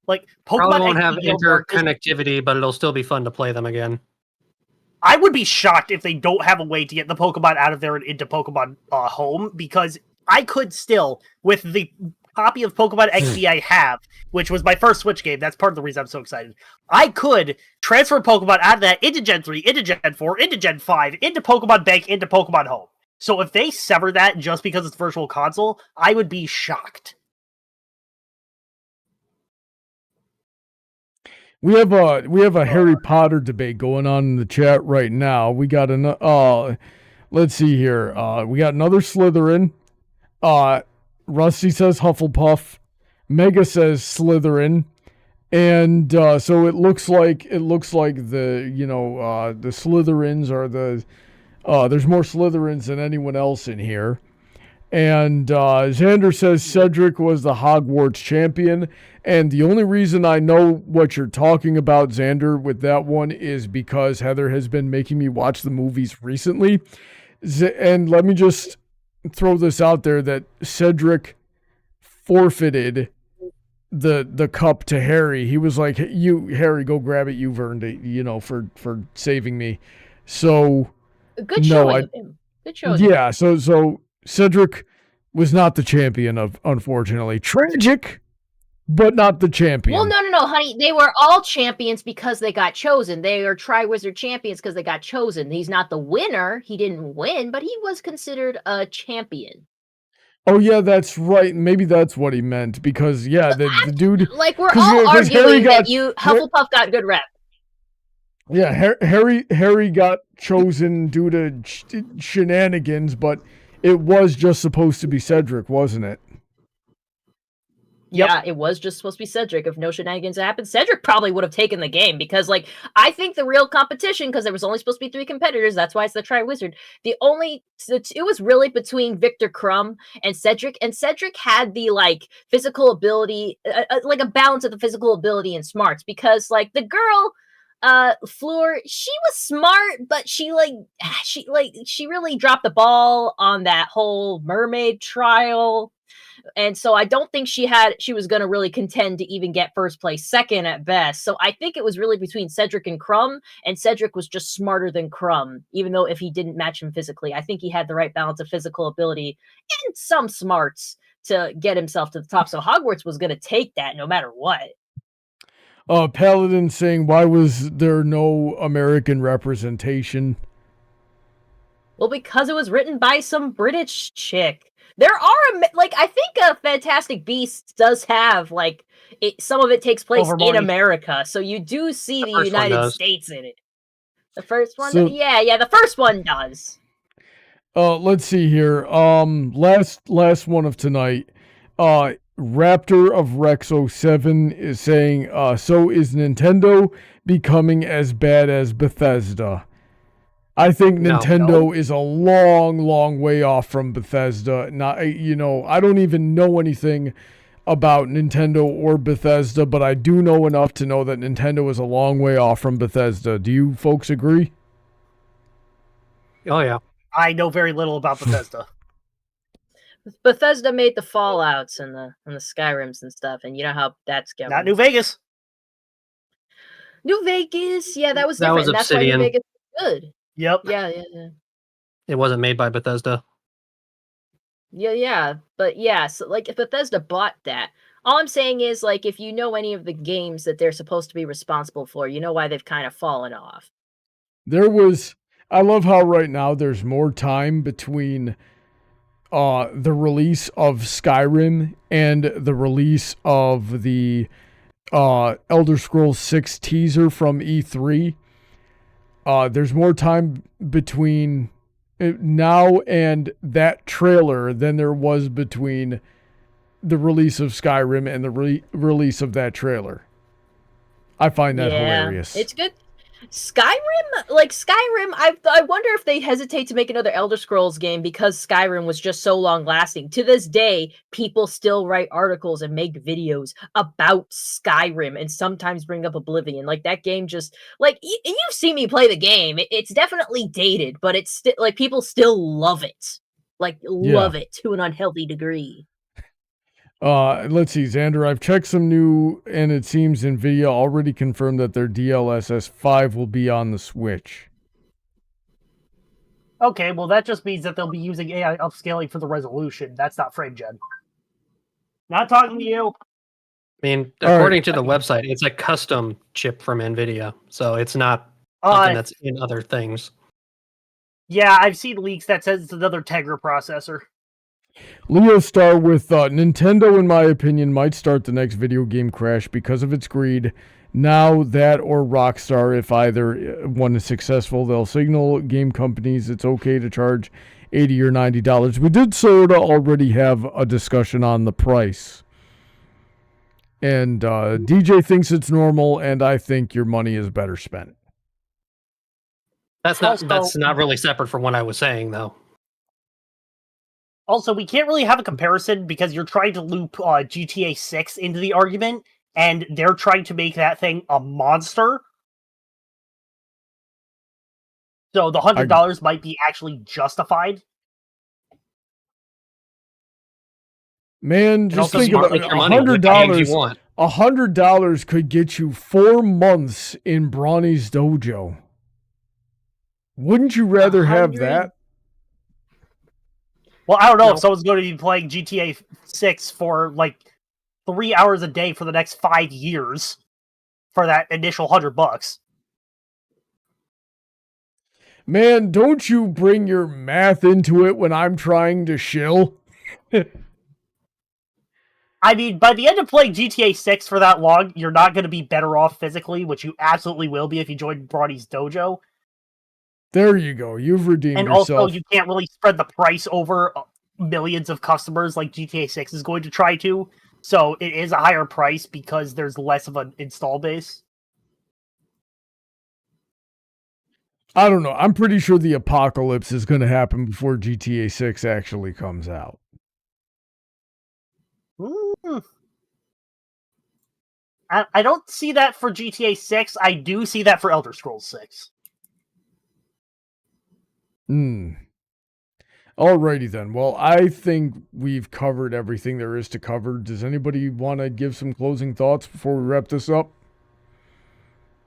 Like Probably Pokemon won't XD have Guild Wars, interconnectivity, but it'll still be fun to play them again. I would be shocked if they don't have a way to get the Pokemon out of there and into Pokemon Home, because I could still, with the copy of Pokemon XD I have, which was my first Switch game, that's part of the reason I'm so excited, I could transfer Pokemon out of that into Gen 3, into Gen 4, into Gen 5, into Pokemon Bank, into Pokemon Home. So if they sever that just because it's Virtual Console, I would be shocked. We have a Harry Potter debate going on in the chat right now. We got let's see here. We got another Slytherin. Rusty says Hufflepuff. Mega says Slytherin. And so it looks like the the Slytherins are the there's more Slytherins than anyone else in here. And Xander says Cedric was the Hogwarts champion. And the only reason I know what you're talking about, Xander, with that one is because Heather has been making me watch the movies recently. And let me just throw this out there that Cedric forfeited the cup to Harry. He was like, Harry, go grab it. You've earned it, for saving me. So Good showing of him. Good showing. Yeah, so Cedric was not the champion unfortunately. Tragic, but not the champion. Well, no, honey. They were all champions because they got chosen. They are Triwizard champions because they got chosen. He's not the winner. He didn't win, but he was considered a champion. Oh, yeah, that's right. Maybe that's what he meant because, yeah, the dude... Like, we're all arguing that Hufflepuff got good rep. Yeah, Harry got chosen due to shenanigans, but it was just supposed to be Cedric, wasn't it? Yep. Yeah, it was just supposed to be Cedric. If no shenanigans happened, Cedric probably would have taken the game because, like, I think the real competition, because there was only supposed to be 3 competitors, that's why it's the Triwizard. It was really between Victor Crumb and Cedric had the, like, physical ability, like a balance of the physical ability and smarts, because, like, the girl, Fleur, she was smart, but she really dropped the ball on that whole mermaid trial. And so I don't think she was going to really contend to even get first place, second at best. So I think it was really between Cedric and Crumb, and Cedric was just smarter than Crumb, even though if he didn't match him physically. I think he had the right balance of physical ability and some smarts to get himself to the top. So Hogwarts was going to take that no matter what. Paladin saying, why was there no American representation? Well, because it was written by some British chick. There are, like, I think Fantastic Beasts does have, like, some of it takes place in America, so you do see the United States in it. The first one? Yeah, the first one does. Let's see here. Last one of tonight. Raptor of Rex07 is saying, so is Nintendo becoming as bad as Bethesda? I think Nintendo is a long, long way off from Bethesda. I don't even know anything about Nintendo or Bethesda, but I do know enough to know that Nintendo is a long way off from Bethesda. Do you folks agree? Oh, yeah. I know very little about Bethesda. Bethesda made the Fallouts and the Skyrims and stuff, and you know how that's going. Not New Vegas. New Vegas, yeah, that was different. That was Obsidian. That's why New Vegas was good. Yep. Yeah. It wasn't made by Bethesda. Yeah. But yeah, so like if Bethesda bought that, all I'm saying is like if you know any of the games that they're supposed to be responsible for, you know why they've kind of fallen off. I love how right now there's more time between the release of Skyrim and the release of the Elder Scrolls 6 teaser from E3. There's more time between now and that trailer than there was between the release of Skyrim and the release of that trailer. I find that hilarious. It's good. Skyrim, I wonder if they hesitate to make another Elder Scrolls game because Skyrim was just so long lasting. To this day, people still write articles and make videos about Skyrim and sometimes bring up Oblivion. Like that game just you've seen me play the game. It's definitely dated, but it's still like people still love it. Love it to an unhealthy degree. Let's see, Xander. I've checked some new, and it seems NVIDIA already confirmed that their DLSS 5 will be on the Switch. Okay, well that just means that they'll be using AI upscaling for the resolution. That's not frame gen. Not talking to you. I mean, according to the website, it's a custom chip from NVIDIA, so it's not something that's in other things. Yeah, I've seen leaks that says it's another Tegra processor. Leo Star with Nintendo, in my opinion, might start the next video game crash because of its greed. Now that or Rockstar, if either one is successful, they'll signal game companies it's okay to charge $80 or $90. We did sort of already have a discussion on the price. And DJ thinks it's normal, and I think your money is better spent. That's not really separate from what I was saying, though. Also, we can't really have a comparison because you're trying to loop GTA 6 into the argument, and they're trying to make that thing a monster. So the $100 might be actually justified. Man, just think about it. $100. $100 could get you 4 months in Brawny's dojo. Wouldn't you rather have that? Well, I don't know if someone's going to be playing GTA 6 for 3 hours a day for the next 5 years for that initial $100. Man, don't you bring your math into it when I'm trying to shill? I mean, by the end of playing GTA 6 for that long, you're not going to be better off physically, which you absolutely will be if you join Brawny's dojo. There you go. You've redeemed yourself. And also, you can't really spread the price over millions of customers like GTA 6 is going to try to. So it is a higher price because there's less of an install base. I don't know. I'm pretty sure the apocalypse is going to happen before GTA 6 actually comes out. I don't see that for GTA 6. I do see that for Elder Scrolls 6. Alrighty then. Well, I think we've covered everything there is to cover. Does anybody want to give some closing thoughts before we wrap this up?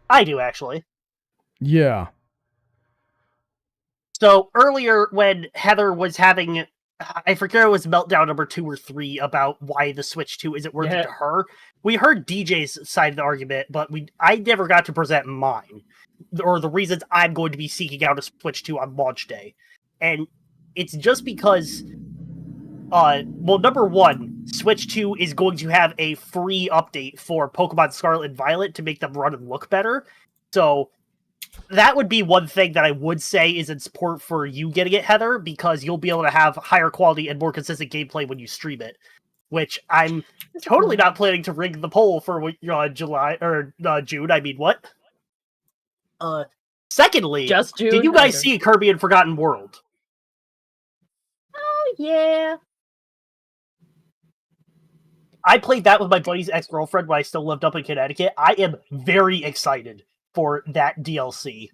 I do, actually. Yeah. So earlier when Heather was having, I forget it was meltdown number 2 or 3 about why the Switch 2 isn't worth it to her, we heard DJ's side of the argument, but I never got to present mine, or the reasons I'm going to be seeking out a Switch 2 on launch day. And it's just because, number one, Switch 2 is going to have a free update for Pokemon Scarlet and Violet to make them run and look better. So that would be one thing that I would say is in support for you getting it, Heather, because you'll be able to have higher quality and more consistent gameplay when you stream it, which I'm totally not planning to rig the poll for July or June. I mean, what? Secondly, just June, did you guys see Kirby and Forgotten World? Oh, yeah. I played that with my buddy's ex-girlfriend when I still lived up in Connecticut. I am very excited for that DLC.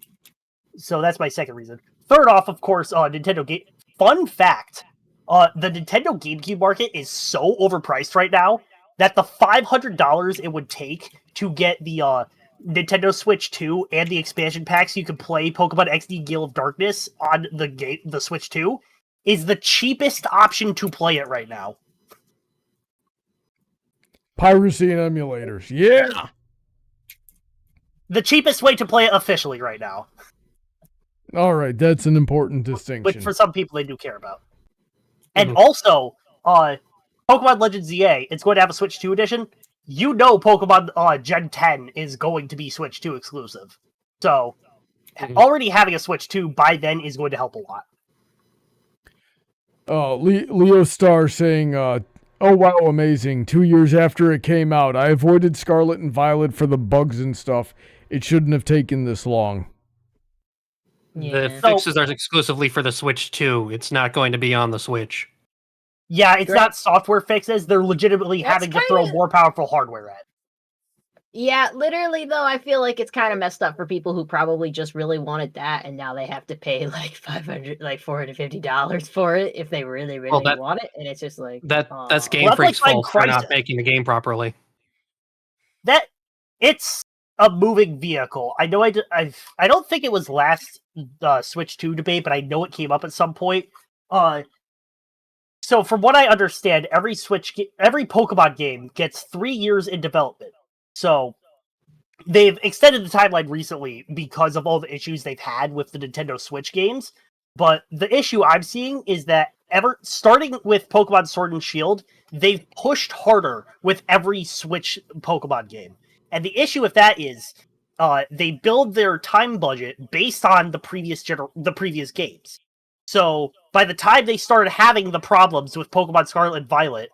So that's my second reason. Third off, of course, Nintendo game. Fun fact, the Nintendo GameCube market is so overpriced right now that the $500 it would take to get the Nintendo Switch 2 and the expansion packs you can play Pokemon XD Gale of Darkness on the Switch 2 is the cheapest option to play it right now. Piracy and emulators. Yeah. The cheapest way to play it officially right now. All right, that's an important distinction. Which for some people they do care about. And also, Pokemon Legends EA, it's going to have a Switch 2 edition. You know Pokemon Gen 10 is going to be Switch 2 exclusive. So, already having a Switch 2 by then is going to help a lot. Leo Star saying, oh wow, amazing. 2 years after it came out, I avoided Scarlet and Violet for the bugs and stuff. it shouldn't have taken this long. Yeah. The fixes are exclusively for the Switch 2. It's not going to be on the Switch. Yeah, it's Great. not software fixes. They're legitimately That's having to throw kinda- more powerful hardware at. Yeah, literally though, I feel like it's kind of messed up for people who probably just really wanted that, and now they have to pay like $450 for it if they really want it, and it's just like That's Game Well, that's Freak's like fault for not Crysis. making the game properly. That it's a moving vehicle. I know. I don't think it was last Switch 2 debate, but I know it came up at some point. So from what I understand, every Pokemon game gets 3 years in development. So they've extended the timeline recently because of all the issues they've had with the Nintendo Switch games. But the issue I'm seeing is that starting with Pokemon Sword and Shield, they've pushed harder with every Switch Pokemon game. And the issue with that is they build their time budget based on the previous games. So by the time they started having the problems with Pokemon Scarlet and Violet,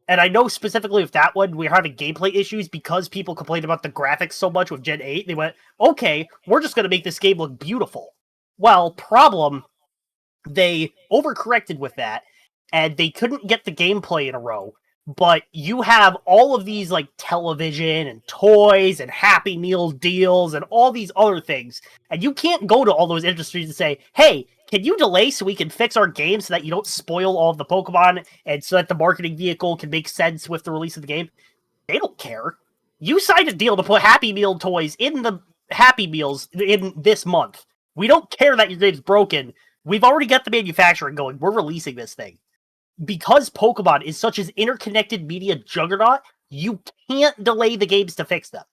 and I know specifically with that one, we're having gameplay issues because people complained about the graphics so much with Gen 8. They went, okay, we're just going to make this game look beautiful. Well, problem, they overcorrected with that, and they couldn't get the gameplay in a row. But you have all of these like television and toys and Happy Meal deals and all these other things. And you can't go to all those industries and say, hey, can you delay so we can fix our game so that you don't spoil all of the Pokemon and so that the marketing vehicle can make sense with the release of the game? They don't care. You signed a deal to put Happy Meal toys in the Happy Meals in this month. We don't care that your game's broken. We've already got the manufacturing going. We're releasing this thing. Because Pokemon is such an interconnected media juggernaut, you can't delay the games to fix them.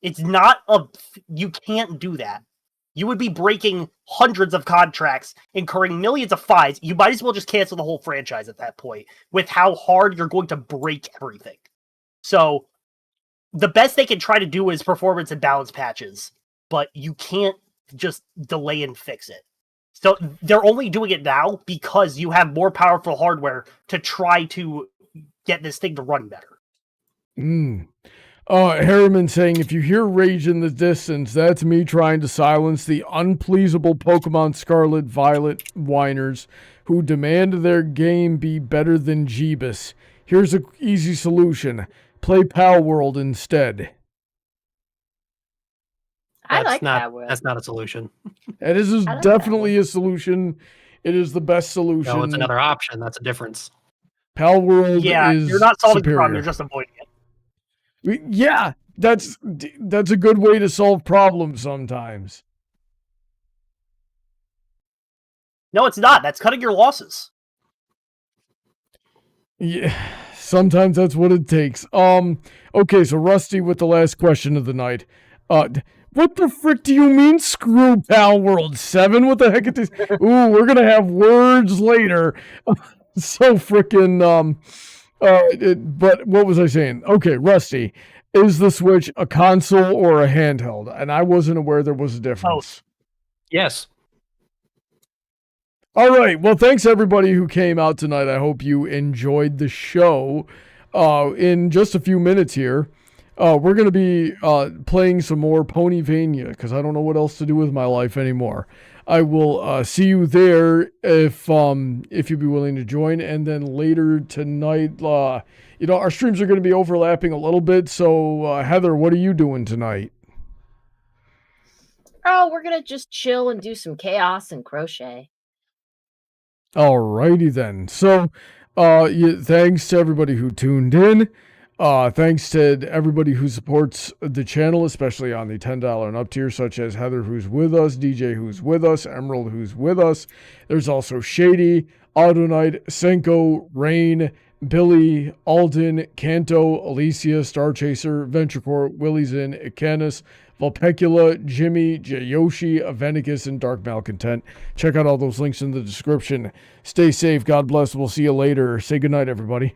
You can't do that. You would be breaking hundreds of contracts, incurring millions of fines. You might as well just cancel the whole franchise at that point with how hard you're going to break everything. So the best they can try to do is performance and balance patches, but you can't just delay and fix it. So they're only doing it now because you have more powerful hardware to try to get this thing to run better. Harriman saying, if you hear rage in the distance, that's me trying to silence the unpleasable Pokemon Scarlet Violet whiners who demand their game be better than Jeebus. Here's an easy solution. Play Pal World instead. I like not, that word. That's not a solution. And this is like definitely a solution. It is the best solution. No, it's another option. That's a difference. Pal World is you're not solving superior. the problem, you're just avoiding it. Yeah, that's a good way to solve problems sometimes. No, it's not. That's cutting your losses. Yeah, sometimes that's what it takes. Okay, so Rusty with the last question of the night. What the frick do you mean, screw Pal World 7? What the heck is this? Ooh, we're gonna have words later. So frickin' but what was I saying? Okay, Rusty, is the Switch a console or a handheld? And I wasn't aware there was a difference. Yes. All right. Well, thanks everybody who came out tonight. I hope you enjoyed the show. In just a few minutes here, we're going to be playing some more Ponyvania because I don't know what else to do with my life anymore. I will see you there if you'd be willing to join. And then later tonight, our streams are going to be overlapping a little bit. So, Heather, what are you doing tonight? Oh, we're going to just chill and do some chaos and crochet. Alrighty then. So, thanks to everybody who tuned in. Thanks to everybody who supports the channel, especially on the $10 and up tier, such as Heather, who's with us, DJ, who's with us, Emerald, who's with us. There's also Shady, Autoknight, Senko, Rain, Billy, Alden, Kanto, Alicia, StarChaser, VentureCorp, Willyzin, Icanus, Vulpecula, Jimmy, Jayoshi, Aventicus, and Dark Malcontent. Check out all those links in the description. Stay safe. God bless. We'll see you later. Say goodnight, everybody.